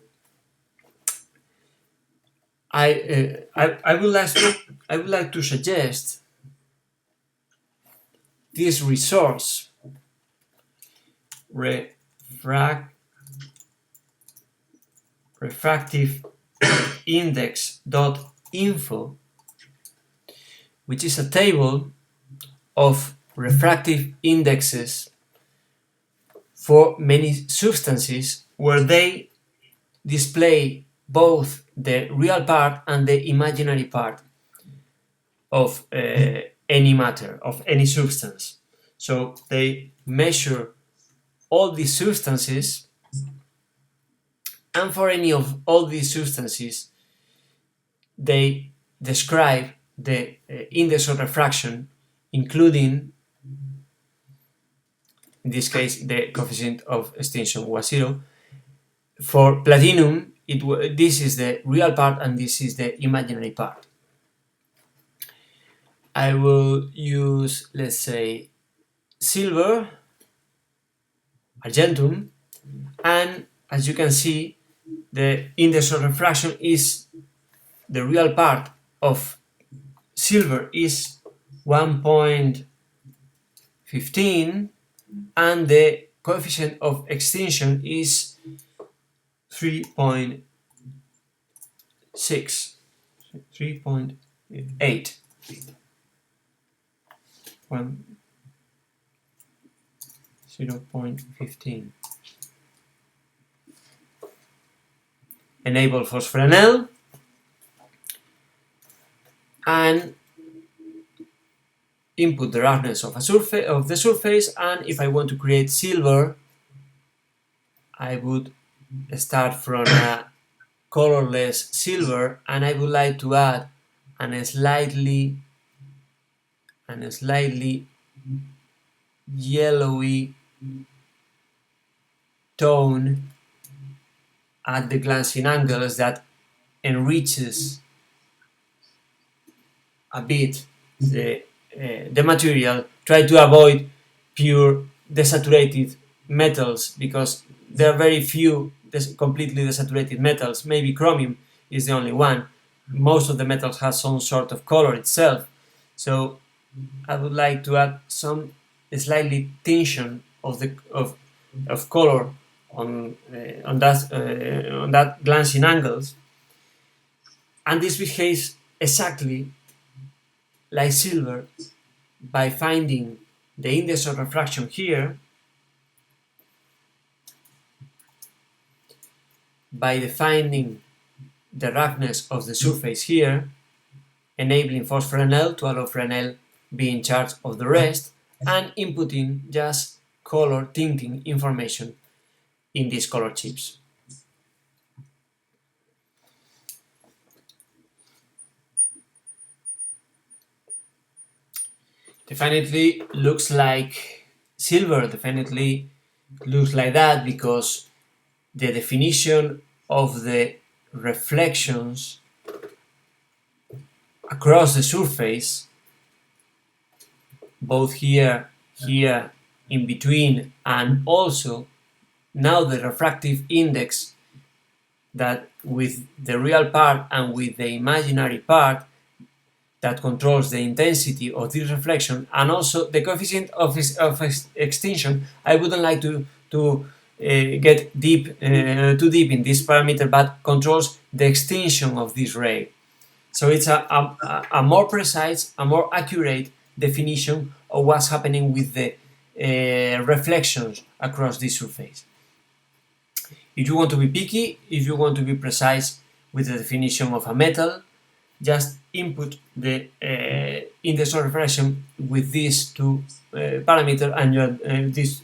I would like to suggest this resource, refractiveindex.info, which is a table of refractive indexes for many substances, where they display both the real part and the imaginary part of any matter, of any substance. So they measure all these substances, and for any of all these substances, they describe the index of refraction, including, in this case, the coefficient of extinction was 0. For platinum, this is the real part and this is the imaginary part. I will use, let's say, silver, argentum, and as you can see, the index of refraction is the real part of silver is 1.15, and the coefficient of extinction is 3.6, 3.8. 0.15. Enable Fresnel and input the roughness of the surface, and if I want to create silver, I would start from a colorless silver, and I would like to add a slightly yellowy tone at the glancing angles that enriches a bit the material. Try to avoid pure desaturated metals, because there are very few completely desaturated metals. Maybe chromium is the only one. Most of the metals have some sort of color itself, so I would like to add some slightly tinction of color on that glancing angles, and this behaves exactly like silver by finding the index of refraction here, by defining the roughness of the surface here, enabling Fresnel to allow Fresnel be in charge of the rest, and inputting just color tinting information in these color chips. Definitely looks like silver, definitely looks like that, because the definition of the reflections across the surface, both here, in between, and also now the refractive index, that with the real part and with the imaginary part that controls the intensity of this reflection, and also the coefficient of extinction. I wouldn't like to get too deep in this parameter, but controls the extinction of this ray. So it's a more precise, a more accurate definition of what's happening with the reflections across this surface. If you want to be picky, if you want to be precise with the definition of a metal, just input the index of refraction with these two parameters and you are, these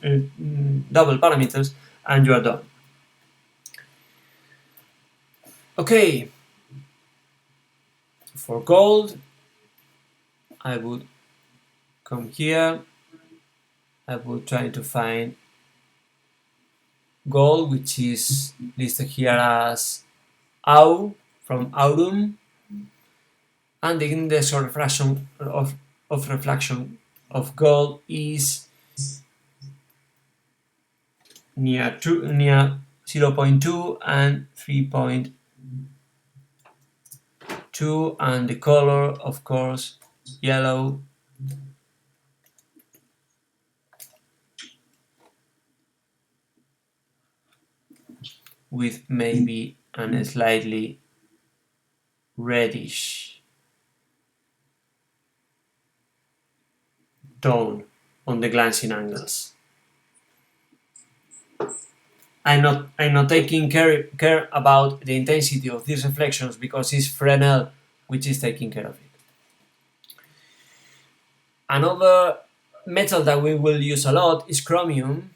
double parameters, and you are done. Okay, for gold, I would come here, I would try to find gold, which is listed here as Au from aurum, and the index of refraction of gold is near 0.2 and 3.2, and the color, of course, yellow. With maybe a slightly reddish tone on the glancing angles. I'm not taking care about the intensity of these reflections because it's Fresnel which is taking care of it. Another metal that we will use a lot is chromium.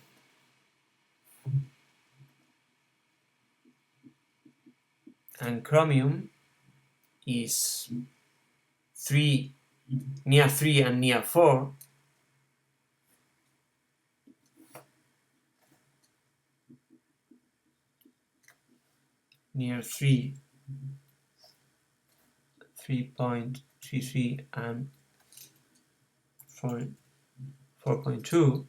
And chromium is near 3 and near 4. Near 3, 3.33 and 4.2.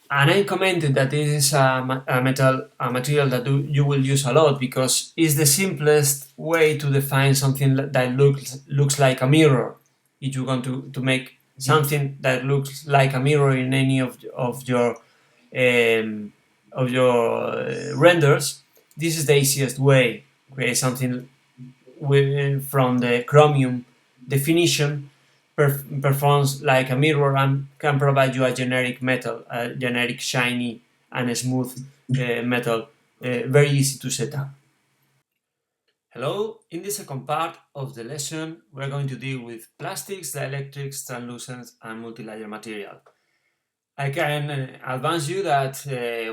And I commented that this is a material that you will use a lot because it's the simplest way to define something that looks like a mirror. If you want to make something that looks like a mirror in any of your renders, this is the easiest way. Create something from the chromium definition. Performs like a mirror and can provide you a generic metal, a generic shiny and smooth metal, very easy to set up. Hello, in the second part of the lesson we're going to deal with plastics, dielectrics, translucence and multilayer material. I can advance you that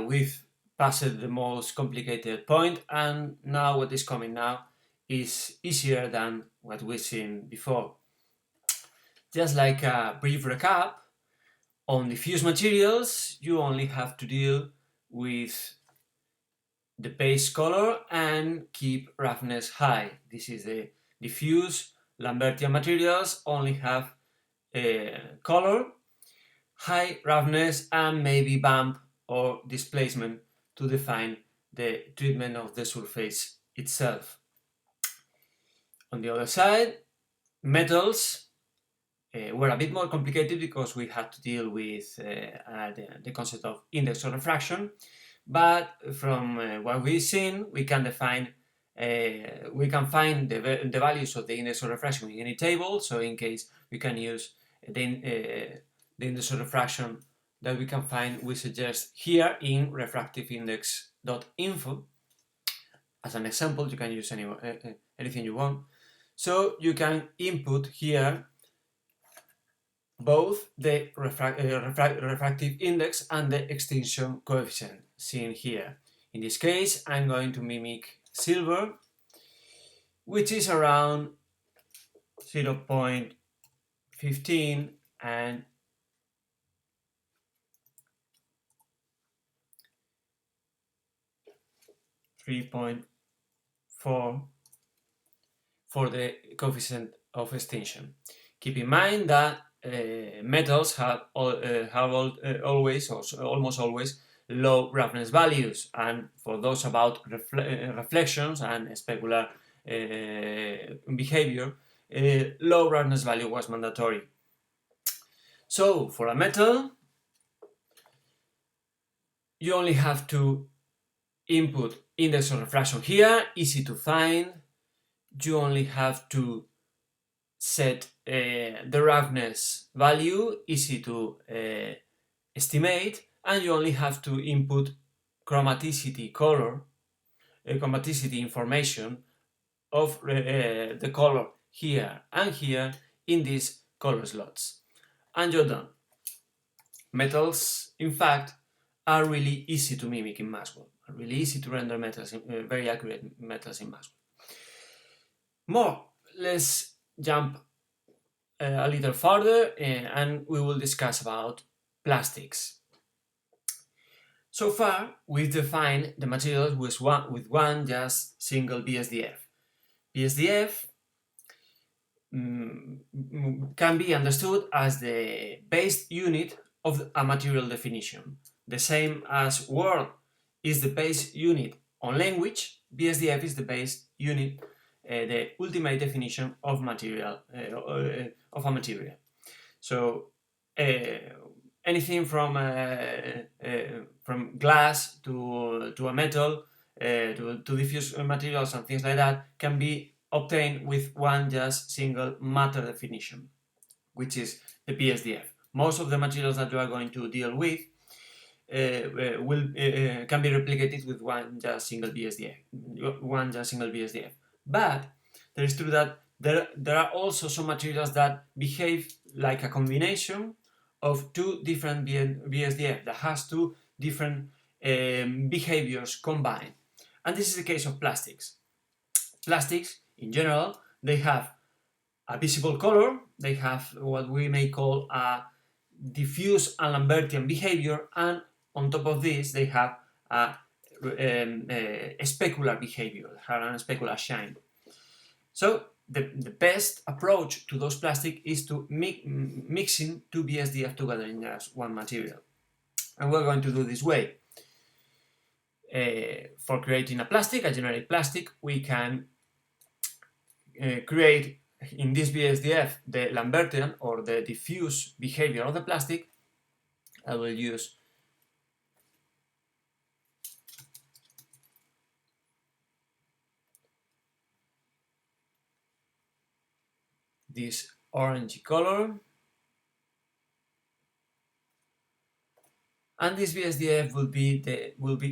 we've passed the most complicated point, and now what is coming now is easier than what we've seen before. Just like a brief recap, on diffuse materials, you only have to deal with the base color and keep roughness high. This is the diffuse. Lambertian materials only have color, high roughness, and maybe bump or displacement to define the treatment of the surface itself. On the other side, metals were a bit more complicated because we had to deal with the concept of index of refraction, but from what we've seen, we can find the values of the index of refraction in any table. So in case we can use the index of refraction that we can find, we suggest here in refractiveindex.info. As an example, you can use anything you want. So you can input here both the refractive index and the extinction coefficient seen here. In this case, I'm going to mimic silver, which is around 0.15 and 3.4 for the coefficient of extinction. Keep in mind that metals have always, or almost always, low roughness values, and for those about reflections and specular behavior, low roughness value was mandatory. So for a metal, you only have to input index of refraction here, easy to find. You only have to set the roughness value, easy to estimate, and you only have to input chromaticity color, chromaticity information of the color here and here in these color slots, and you're done. Metals, in fact, are really easy to mimic in Maxwell, are really easy to render metals, very accurate metals in Maxwell. More, let's jump a little further and we will discuss about plastics. So far, we've defined the materials with one just single BSDF. BSDF can be understood as the base unit of a material definition. The same as Word is the base unit on language, BSDF is the base unit, the ultimate definition of material, of a material. So anything from glass to a metal, to diffuse materials and things like that can be obtained with one just single matter definition, which is the BSDF. Most of the materials that you are going to deal with can be replicated with one just single BSDF. But there is true that there are also some materials that behave like a combination of two different BSDF that has two different behaviors combined. And this is the case of plastics. Plastics, in general, they have a visible color, they have what we may call a diffuse and Lambertian behavior, and on top of this they have a specular behavior, a specular shine. So the best approach to those plastics is to mixing two BSDF together in just one material. And we're going to do this way. For creating a plastic, a generic plastic, we can create in this BSDF the Lambertian or the diffuse behavior of the plastic. I will use this orangey color, and this BSDF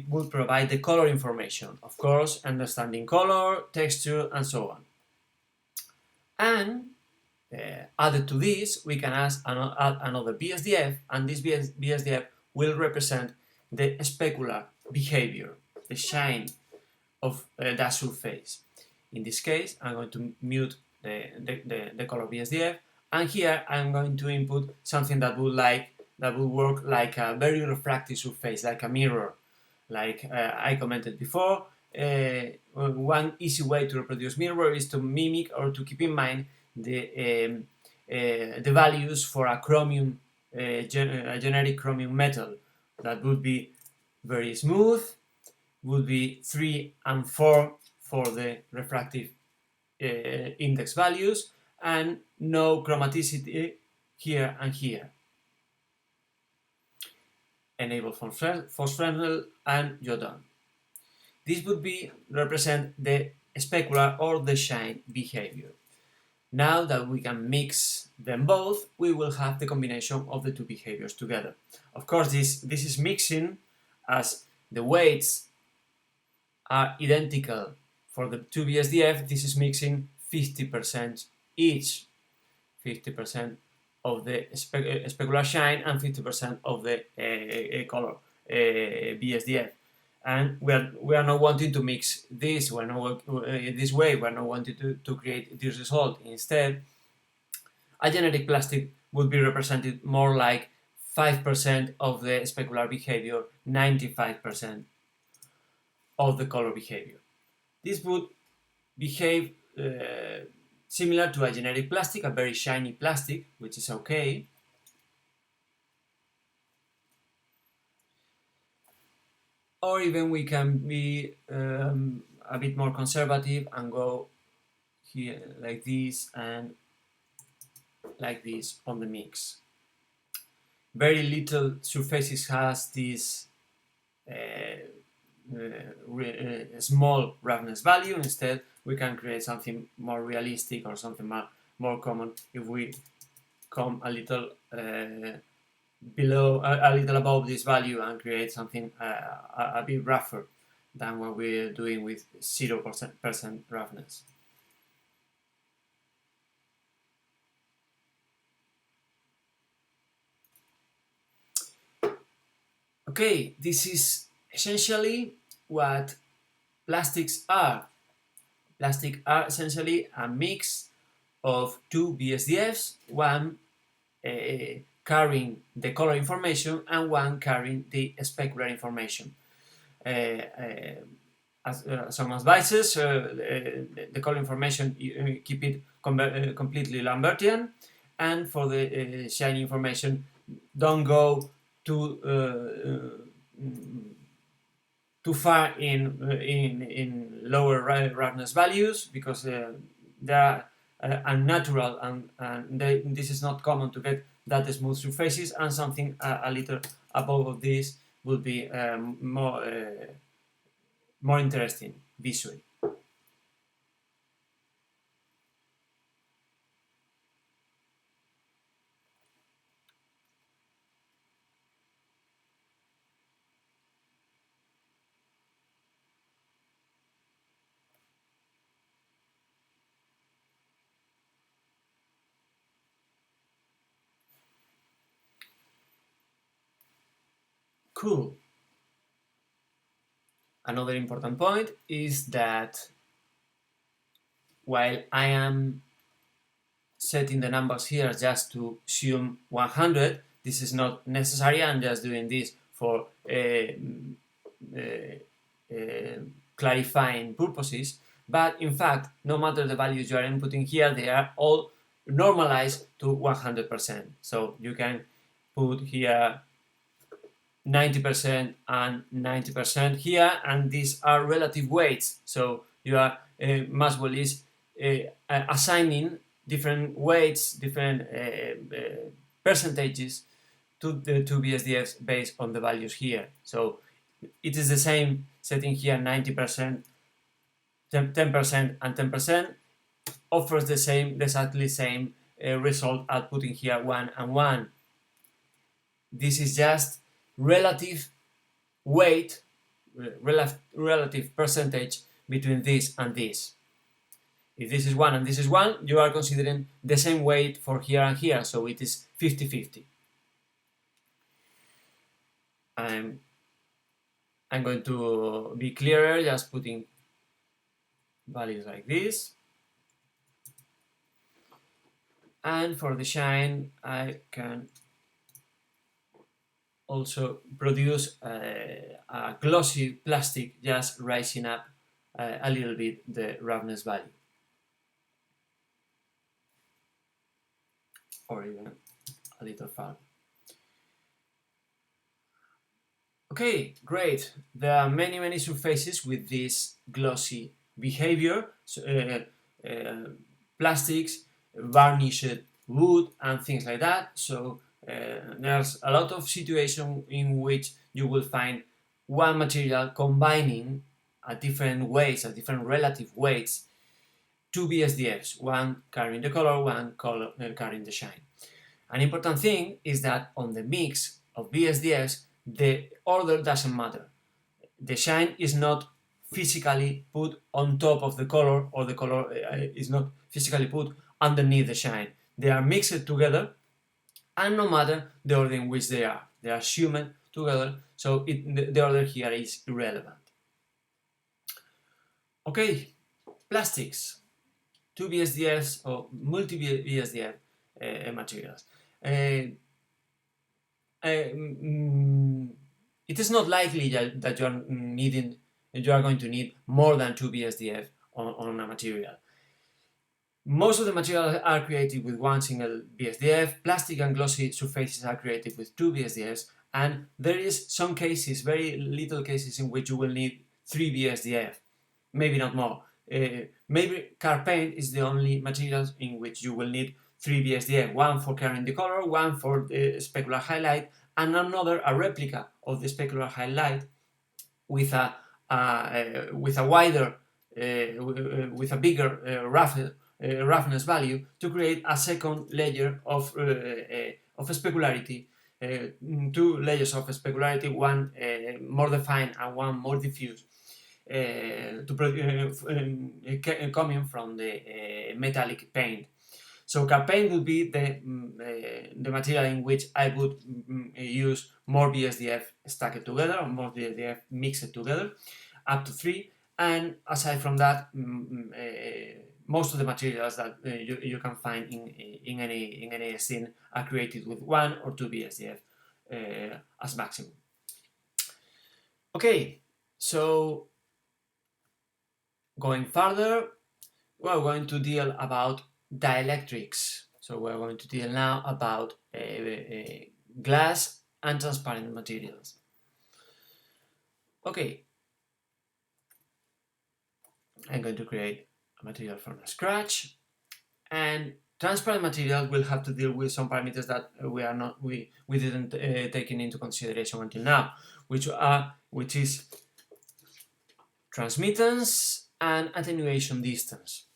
will provide the color information, of course, understanding color, texture, and so on. And added to this, we can add another BSDF, and this BSDF will represent the specular behavior, the shine of that surface. In this case, I'm going to mute the color BSDF, and here I'm going to input something that will work like a very refractive surface, like a mirror. Like I commented before, one easy way to reproduce mirror is to mimic or to keep in mind the values for a chromium, a generic chromium metal that would be very smooth, would be 3 and 4 for the refractive index values, and no chromaticity here and here. Enable for Fresnel, and you're done. This would represent the specular or the shine behavior. Now that we can mix them both, we will have the combination of the two behaviors together. Of course, this is mixing, as the weights are identical for the two BSDF. This is mixing 50% each, 50% of the specular shine and 50% of the color BSDF. And we are not wanting to mix this. We're not this way. We're not wanting to create this result. Instead, a generic plastic would be represented more like 5% of the specular behavior, 95% of the color behavior. This would behave similar to a generic plastic, a very shiny plastic, which is okay. or even we can be a bit more conservative and go here like this and like this on the mix. Very little surfaces has this small roughness value. Instead, we can create something more realistic or something more common if we come a little below, a little above this value and create something a bit rougher than what we're doing with 0% roughness. Okay, this is essentially what plastics are. Plastics are essentially a mix of two BSDFs, one carrying the color information and one carrying the specular information. As some advices, the color information, keep it completely Lambertian, and for the shiny information, don't go too far in lower roughness values, because they are unnatural, and this is not common to get that smooth surfaces, and something a little above of this would be more interesting visually. Cool. Another important point is that while I am setting the numbers here just to assume 100, this is not necessary. I'm just doing this for clarifying purposes, but in fact, no matter the values you are inputting here, they are all normalized to 100%. So you can put here 90% and 90% here, and these are relative weights. So you are Maxwell is assigning different weights, different percentages to the two BSDFs based on the values here. So it is the same setting here 90%, 10% and 10% offers the same, exactly same result as putting here 1 and 1. This is just relative weight, relative percentage between this and this. If this is 1 and this is 1, you are considering the same weight for here and here, so it is 50-50. I'm going to be clearer, just putting values like this. And for the shine, I can also produce a glossy plastic, just raising up a little bit the roughness value. Or even a little further. Okay, great. There are many surfaces with this glossy behavior. So, plastics, varnished wood, and things like that. So there's a lot of situations in which you will find one material combining at different weights, at different relative weights, two BSDFs, one carrying the color, one carrying the shine. An important thing is that on the mix of BSDFs, the order doesn't matter. The shine is not physically put on top of the color, or the color is not physically put underneath the shine. They are mixed together, and no matter the order in which they are assumed together, so the order here is irrelevant. Okay, plastics, two BSDFs or multi-BSDF materials. It is not likely that you are going to need more than two BSDF on a material. Most of the materials are created with one single BSDF. Plastic and glossy surfaces are created with two BSDFs, And there is some cases, very little cases, in which you will need 3 BSDF, maybe not more. Maybe car paint is the only material in which you will need 3 BSDF, one for carrying the color, one for the specular highlight, and another, a replica of the specular highlight with a wider, with a bigger roughness value, to create a second layer of specularity, 2 layers of specularity, one more defined and one more diffuse, coming from the metallic paint. So car paint would be the material in which I would use more BSDF stacked together, or more BSDF mixed together, up to 3. And aside from that, most of the materials that you can find in any scene are created with 1 or 2 BSDF as maximum. Okay, so going further, we're going to deal about dielectrics. So we're going to deal now about glass and transparent materials. Okay, I'm going to create a material from scratch, and transparent material will have to deal with some parameters that we didn't take into consideration until now, which is transmittance and attenuation distance.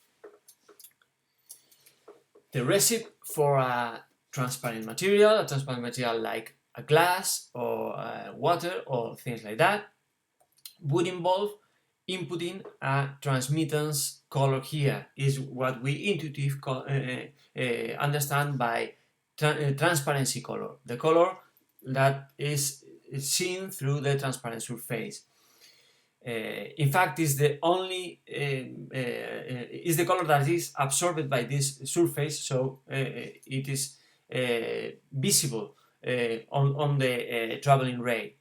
The recipe for a transparent material like a glass or water or things like that, would involve inputting a transmittance color here, is what we intuitively understand by transparency color, the color that is seen through the transparent surface. In fact, is the only is the color that is absorbed by this surface, so it is visible on the traveling ray.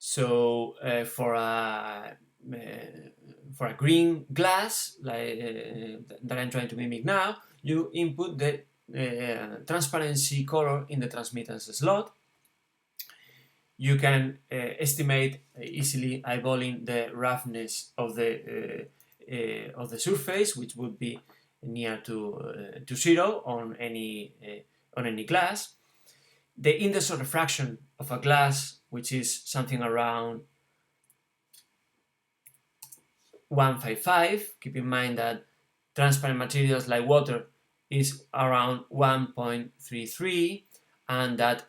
So for a green glass like that I'm trying to mimic now, you input the transparency color in the transmittance slot. You can estimate easily eyeballing the roughness of the surface, which would be near to 0 on any glass. The index of refraction of a glass, which is something around 155. Keep in mind that transparent materials like water is around 1.33, and that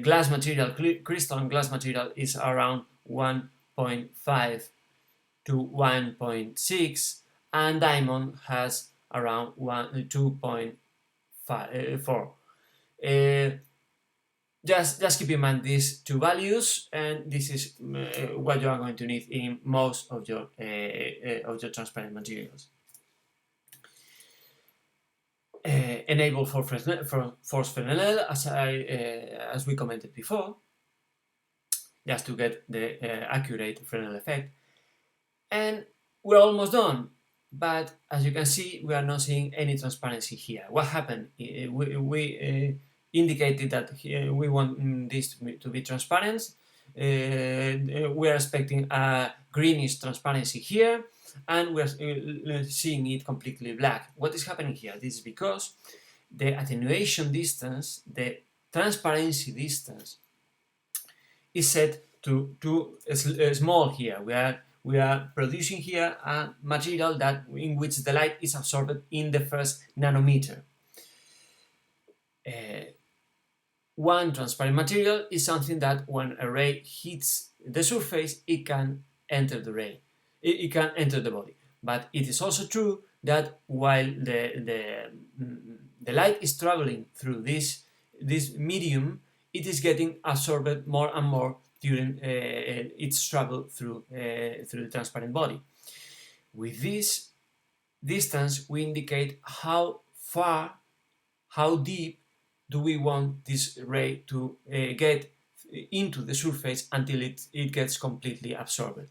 glass material, crystalline glass material, is around 1.5 to 1.6, and diamond has around 2.4. Just keep in mind these 2 values, and this is what you are going to need in most of your transparent materials. Enable for Fresnel, as we commented before, just to get the accurate Fresnel effect. And we're almost done, but as you can see, we are not seeing any transparency here. What happened? We indicated that we want this to be transparent. We are expecting a greenish transparency here, and we're seeing it completely black. What is happening here? This is because the attenuation distance, the transparency distance, is set to small here. We are producing here a material in which the light is absorbed in the first nanometer. One transparent material is something that when a ray hits the surface, it can enter the ray. It can enter the body. But it is also true that while the light is traveling through this medium, it is getting absorbed more and more during its travel through the transparent body. With this distance, we indicate how far, how deep do we want this ray to get into the surface until it gets completely absorbed.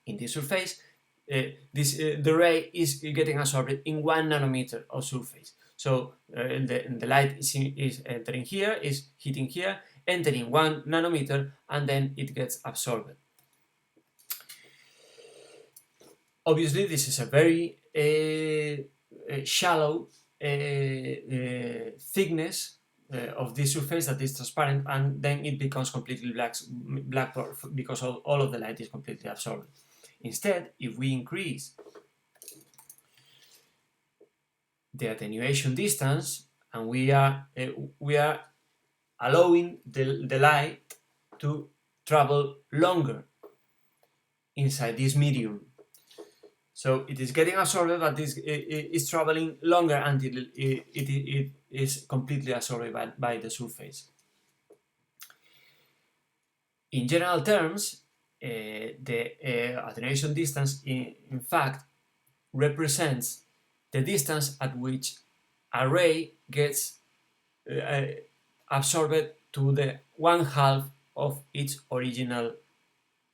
In this surface, the ray is getting absorbed in 1 nanometer of surface. So the light is entering here, is hitting here, entering 1 nanometer, and then it gets absorbed. Obviously, this is a very shallow thickness of this surface that is transparent, and then it becomes completely black because all of the light is completely absorbed. Instead, if we increase the attenuation distance and we are allowing the light to travel longer inside this medium. So it is getting absorbed, but it is traveling longer until it is completely absorbed by the surface. In general terms, the attenuation distance in fact represents the distance at which a ray gets absorbed to the 1/2 of its original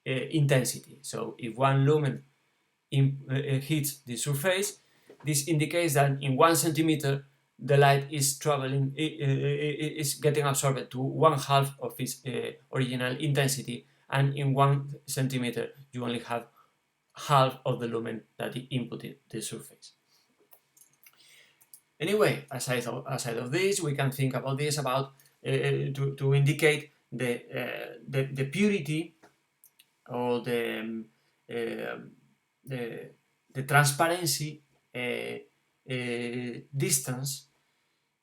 intensity. So if 1 lumen hits the surface, this indicates that in 1 centimeter the light is traveling, is getting absorbed to 1/2 of its original intensity, and in 1 centimeter you only have half of the lumen that it inputted the surface. Anyway, aside of this, we can think about this to indicate the purity or the transparency distance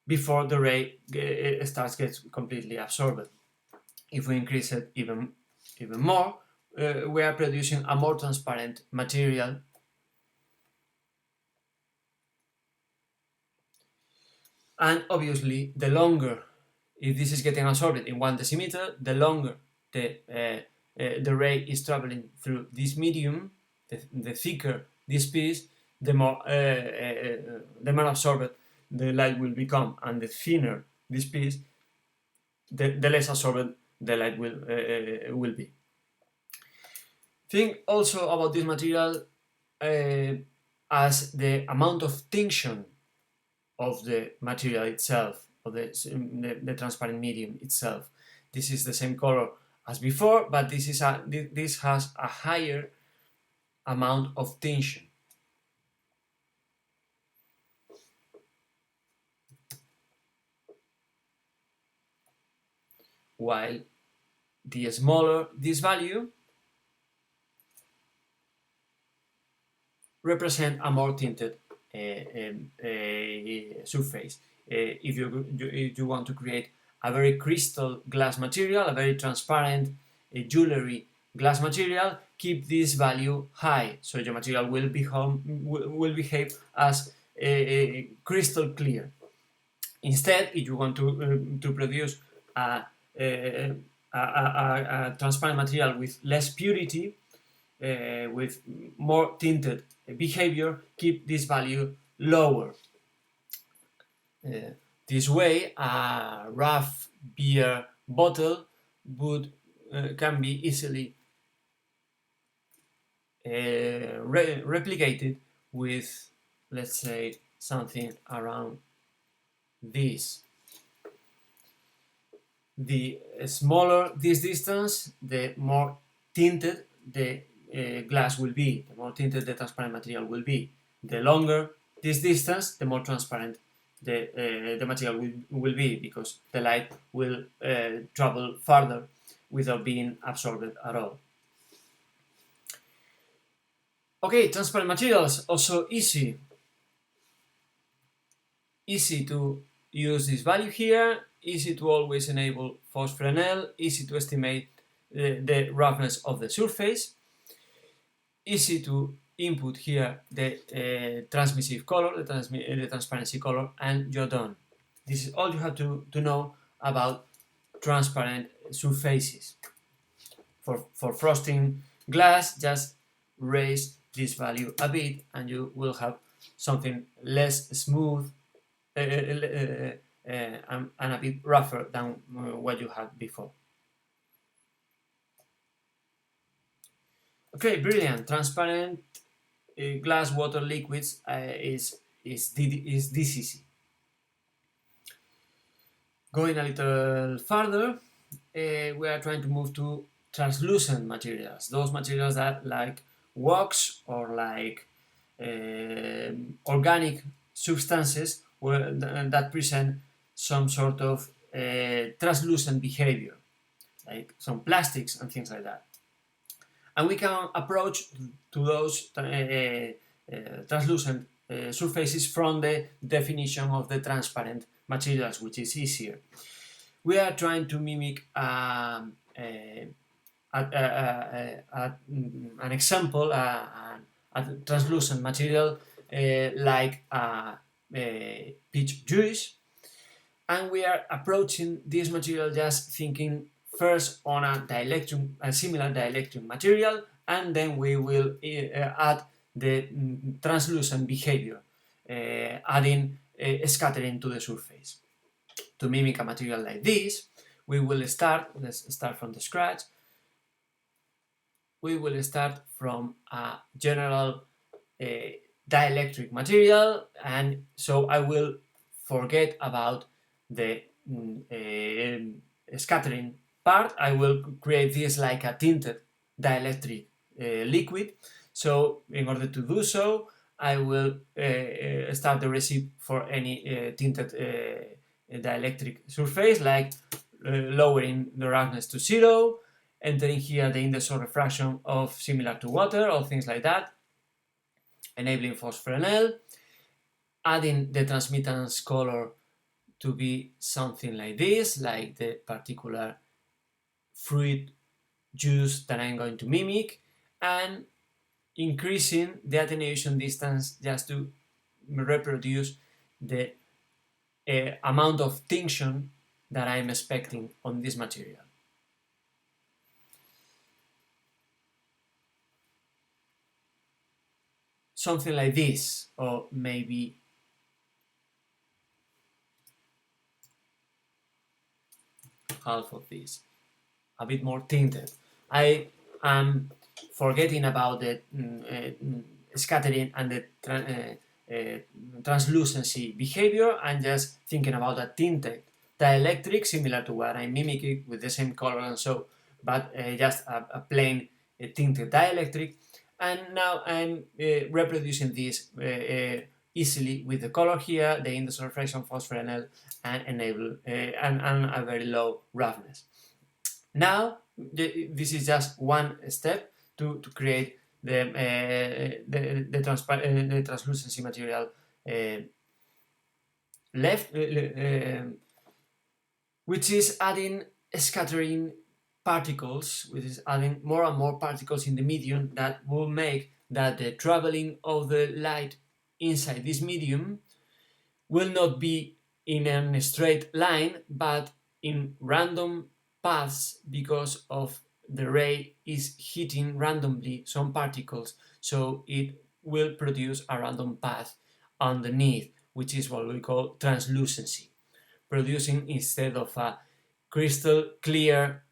before the ray gets completely absorbed. If we increase it even more, we are producing a more transparent material. And obviously, the longer, if this is getting absorbed in 1 decimeter, the longer the ray is traveling through this medium, the thicker this piece, the more absorbed the light will become, and the thinner this piece, the less absorbed the light will be. Think also about this material as the amount of tinction of the material itself, of the transparent medium itself. This is the same color as before, but this has a higher amount of tinction. While the smaller this value represent a more tinted surface. If you want to create a very crystal glass material, a very transparent jewelry glass material, keep this value high, so your material will behave as crystal clear. Instead, if you want to produce a transparent material with less purity, with more tinted behavior, keep this value lower. This way, a rough beer bottle can be easily replicated with, let's say, something around this. The smaller this distance, the more tinted the glass will be, the more tinted the transparent material will be. The longer this distance, the more transparent the material will be, because the light will travel farther without being absorbed at all. Okay, transparent materials, also easy to use this value here, easy to always enable Fresnel, easy to estimate the roughness of the surface, easy to input here the transmissive color, the transparency color, and you're done. This is all you have to know about transparent surfaces. For frosting glass, just raise this value a bit and you will have something less smooth and a bit rougher than what you had before. Okay, brilliant. Transparent glass water liquids is this easy. Going a little further, we are trying to move to translucent materials, those materials that like wax or like organic substances that present some sort of translucent behavior, like some plastics and things like that. And we can approach to those translucent surfaces from the definition of the transparent materials, which is easier. We are trying to mimic an example, a translucent material like peach juice, and we are approaching this material just thinking first on a similar dielectric material, and then we will add the translucent behavior, adding scattering to the surface. To mimic a material like this, we will let's start from the scratch. We will start from a general dielectric material, and so I will forget about the scattering part. I will create this like a tinted dielectric liquid. So in order to do so, I will start the recipe for any tinted dielectric surface, like lowering the roughness to 0, entering here the index of refraction of similar to water or things like that, enabling Fresnel, adding the transmittance color to be something like this, like the particular fruit juice that I'm going to mimic, and increasing the attenuation distance just to reproduce the amount of tinction that I'm expecting on this material. Something like this, or maybe half of this, a bit more tinted. I am forgetting about the scattering and the translucency behavior. I'm just thinking about a tinted dielectric, similar to what I'm mimicking with the same color and so, but just a plain tinted dielectric. And now I'm reproducing this easily with the color here, the index of refraction Fresnel, and enable and a very low roughness. Now this is just one step to create the translucency material left, which is adding scattering particles, which is adding more and more particles in the medium that will make that the traveling of the light inside this medium will not be in a straight line, but in random paths, because of the ray is hitting randomly some particles, so it will produce a random path underneath, which is what we call translucency, producing, instead of a crystal clear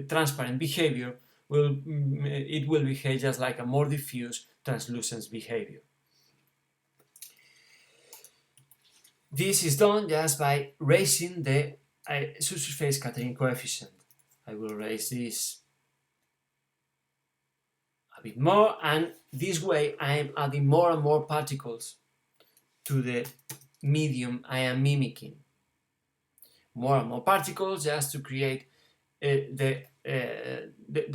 transparent behavior, it will behave just like a more diffuse translucent behavior. This is done just by raising the subsurface scattering coefficient. I will raise this a bit more, and this way I am adding more and more particles to the medium I am mimicking. More and more particles just to create the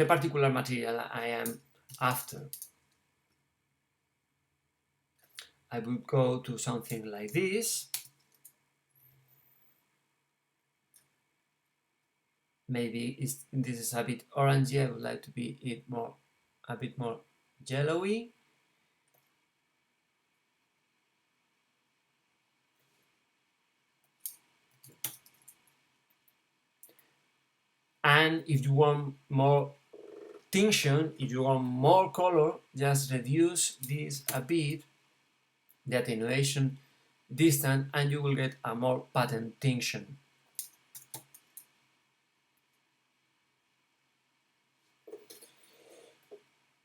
particular material I am after. I would go to something like this. Maybe this is a bit orangey. I would like to be a bit more yellowy. And if you want more tinction, if you want more color, just reduce this a bit, the attenuation distance, and you will get a more patent tinction.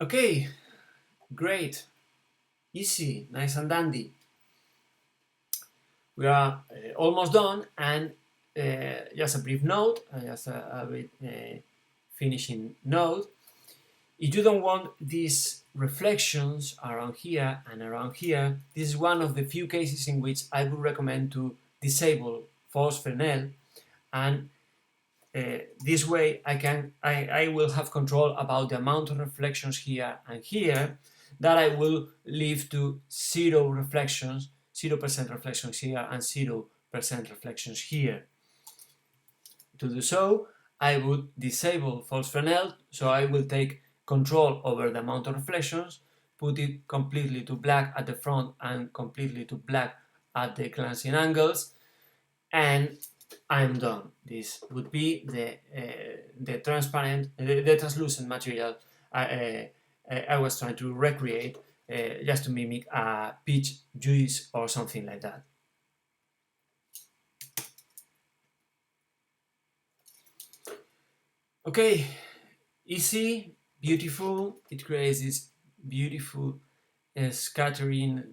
Okay, great, easy, nice and dandy. we are almost done, and just a brief note, just a bit finishing note. If you don't want these reflections around here and around here, this is one of the few cases in which I would recommend to disable false Fresnel, and this way I will have control about the amount of reflections here and here that I will leave to 0 reflections, 0% reflections here and 0% reflections here. To do so, I would disable false Fresnel, so I will take control over the amount of reflections, put it completely to black at the front and completely to black at the glancing angles, and I'm done. This would be the transparent, the translucent material I was trying to recreate, just to mimic a peach juice or something like that. Okay, easy, beautiful. It creates this beautiful scattering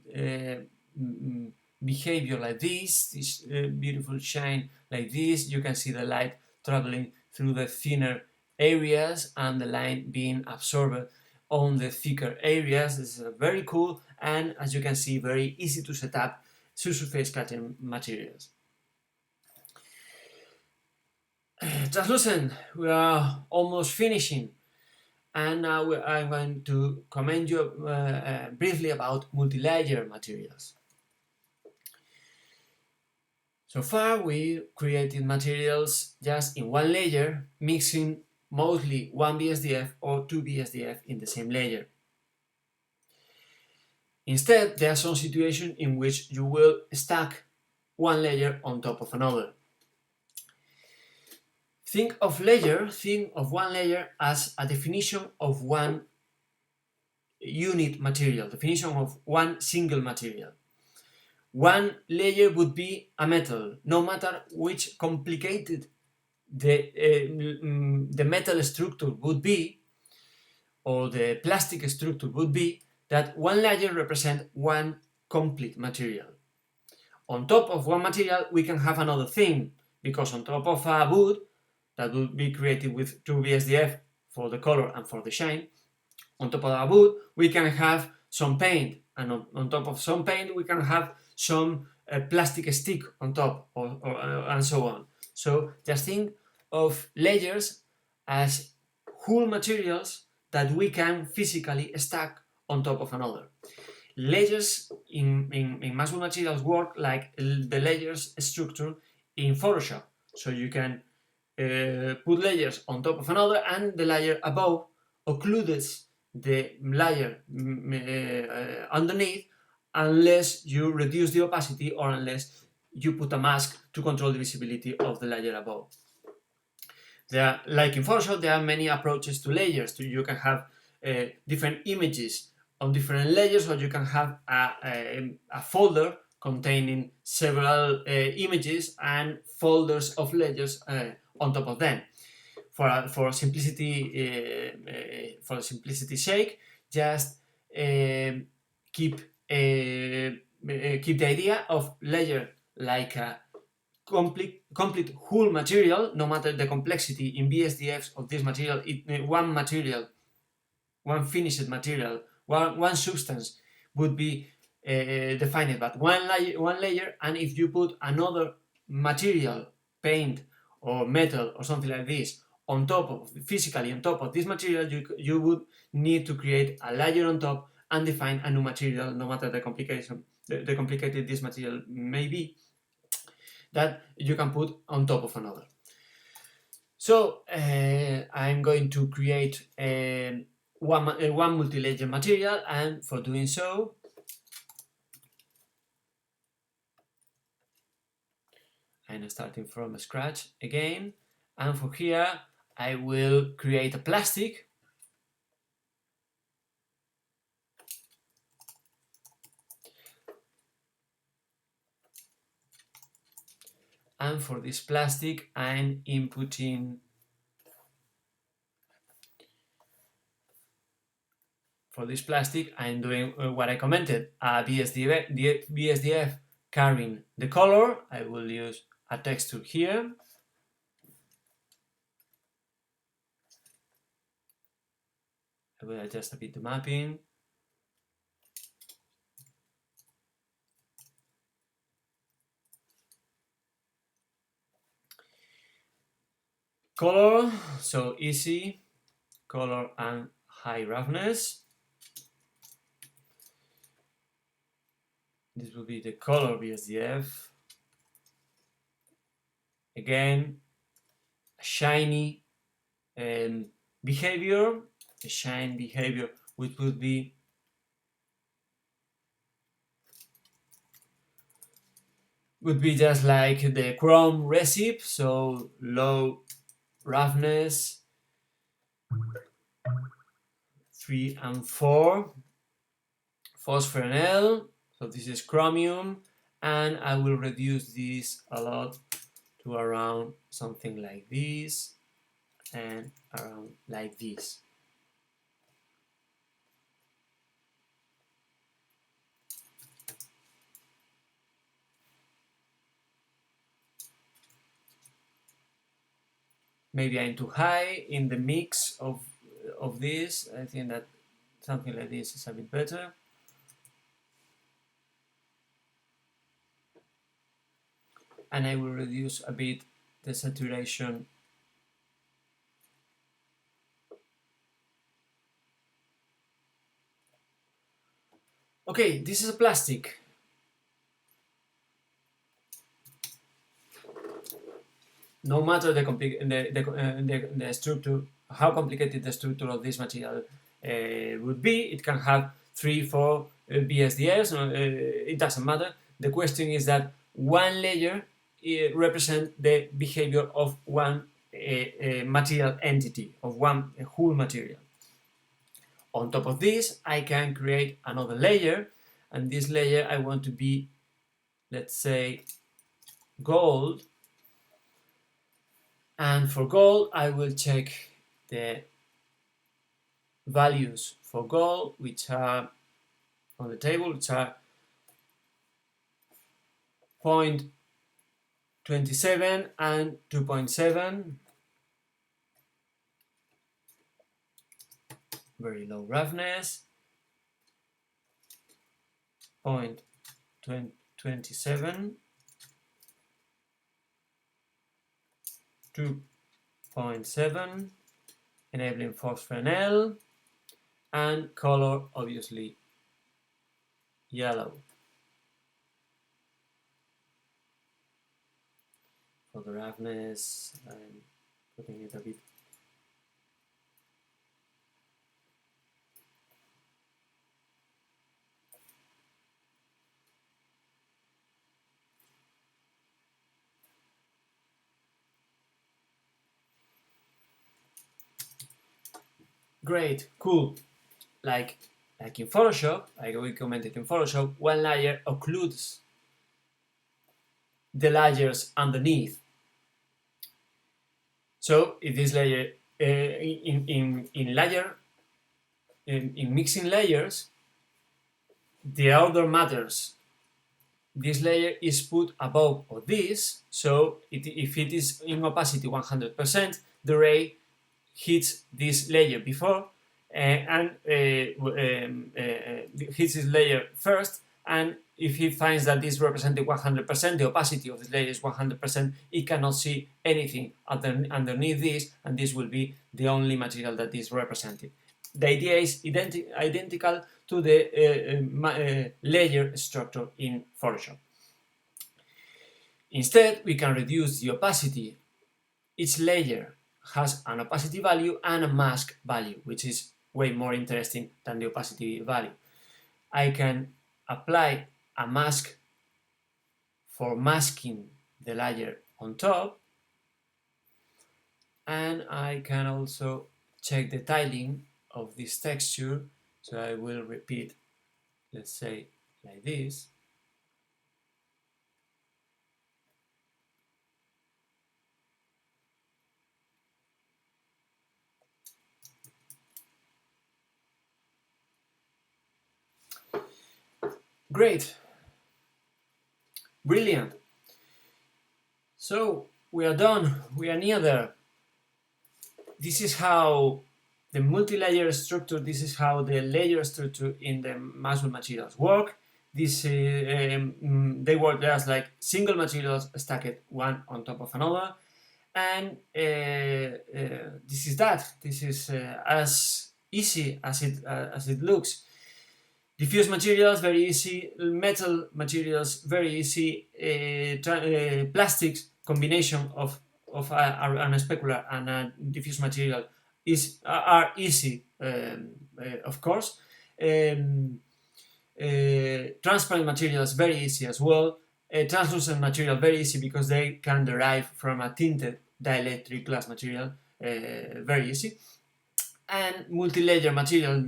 behavior like this beautiful shine like this. You can see the light traveling through the thinner areas and the light being absorbed on the thicker areas. This is very cool, and as you can see, very easy to set up surface scattering materials. Translucent, we are almost finishing, and now I'm going to comment you briefly about multi-layer materials. So far we created materials just in one layer, mixing mostly one BSDF or two BSDF in the same layer. Instead, there are some situations in which you will stack one layer on top of another. Think of one layer as a definition of one unit material, definition of one single material. One layer would be a metal, no matter which complicated the metal structure would be, or the plastic structure would be, that one layer represents one complete material. On top of one material, we can have another thing, because on top of a wood that will be created with two BSDF for the color and for the shine, on top of a wood we can have some paint, and on top of some paint we can have some plastic stick on top, and so on. So just think of layers as whole materials that we can physically stack on top of another. Layers in Maxwell Materials work like the layers structure in Photoshop. So you can put layers on top of another, and the layer above occludes the layer underneath, unless you reduce the opacity or unless you put a mask to control the visibility of the layer above. Like in Photoshop, there are many approaches to layers. You can have different images on different layers, or you can have a folder containing several images and folders of layers on top of them. For simplicity's sake, just keep the idea of layer like a complete whole material, no matter the complexity in BSDFs of this material. One material, one finished material, one substance would be defined by one layer, and if you put another material, paint or metal or something like this, on top of physically on top of this material, you would need to create a layer on top and define a new material, no matter the complicated this material may be, that you can put on top of another. So I'm going to create one multi-layer material, and for doing so I'm starting from scratch again, and for here I will create a plastic. And for this plastic I'm inputting, for this plastic I'm doing what I commented, a BSDF carrying the color, I will use a texture here. I will adjust a bit the mapping. Color, so easy, color and high roughness. This will be the color BSDF. Again, a shiny behavior, a shine behavior, which would be just like the chrome recipe, so low roughness, 3 and 4, Fresnel, so this is chromium, and I will reduce this a lot to around something like this and around like this. Maybe I'm too high in the mix of this. I think that something like this is a bit better. And I will reduce a bit the saturation. Okay, this is a plastic. No matter the structure, how complicated the structure of this material would be, it can have 3, 4 BSDFs, it doesn't matter. The question is that one layer represents the behavior of one material entity, of one whole material. On top of this, I can create another layer, and this layer I want to be, let's say, gold. And for gold, I will check the values for gold, which are on the table, which are 0.27 and 2.7. Very low roughness. 0.27. 2.7, enabling Fresnel, and color obviously yellow. For the roughness, I'm putting it a bit great, cool. Like in Photoshop, like we commented in Photoshop, one layer occludes the layers underneath. So if this layer in mixing layers, the order matters. This layer is put above of this, so if it is in opacity 100%, the ray hits this layer before and hits this layer first, and if he finds that this represented 100%, the opacity of the layer is 100%, it cannot see anything underneath this, and this will be the only material that is represented. The idea is identical to the layer structure in Photoshop. Instead, we can reduce the opacity. Each layer has an opacity value and a mask value, which is way more interesting than the opacity value. I can apply a mask for masking the layer on top, and I can also check the tiling of this texture. So I will repeat, let's say, like this. Great. Brilliant. So we are done. We are near there. This is how the multi-layer structure, this is how the layer structure in the Maxwell materials work. They work just like single materials stacked one on top of another, and this is that. This is as easy as it looks. Diffuse materials, very easy. Metal materials, very easy. Plastics, combination of a specular and a diffuse material are easy, of course. Transparent materials, very easy as well. Translucent material, very easy because they can derive from a tinted dielectric glass material, very easy. And multi-layer material,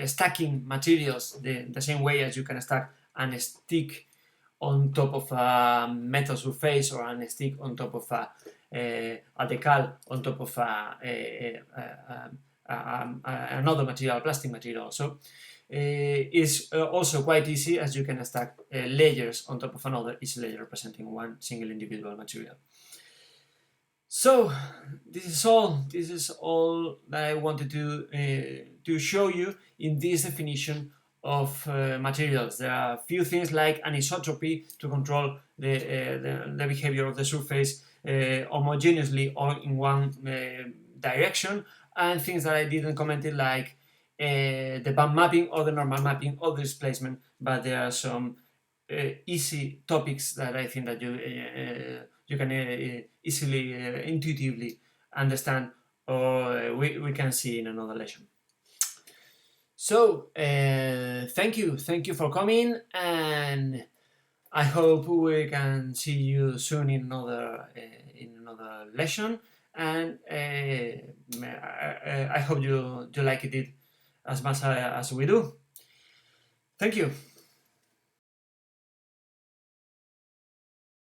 stacking materials the same way as you can stack and stick on top of a metal surface or a stick on top of a decal on top of another material, plastic material. So is also quite easy, as you can stack layers on top of another, each layer representing one single individual material. So this is all that I wanted to show you in this definition of materials. There are a few things like anisotropy to control the behavior of the surface homogeneously or in one direction, and things that I didn't comment it, like the band mapping or the normal mapping or the displacement, but there are some easy topics that I think that you can easily, intuitively understand, or we can see in another lesson. So thank you for coming, and I hope we can see you soon in another lesson, and I hope you like it as much as we do. Thank you.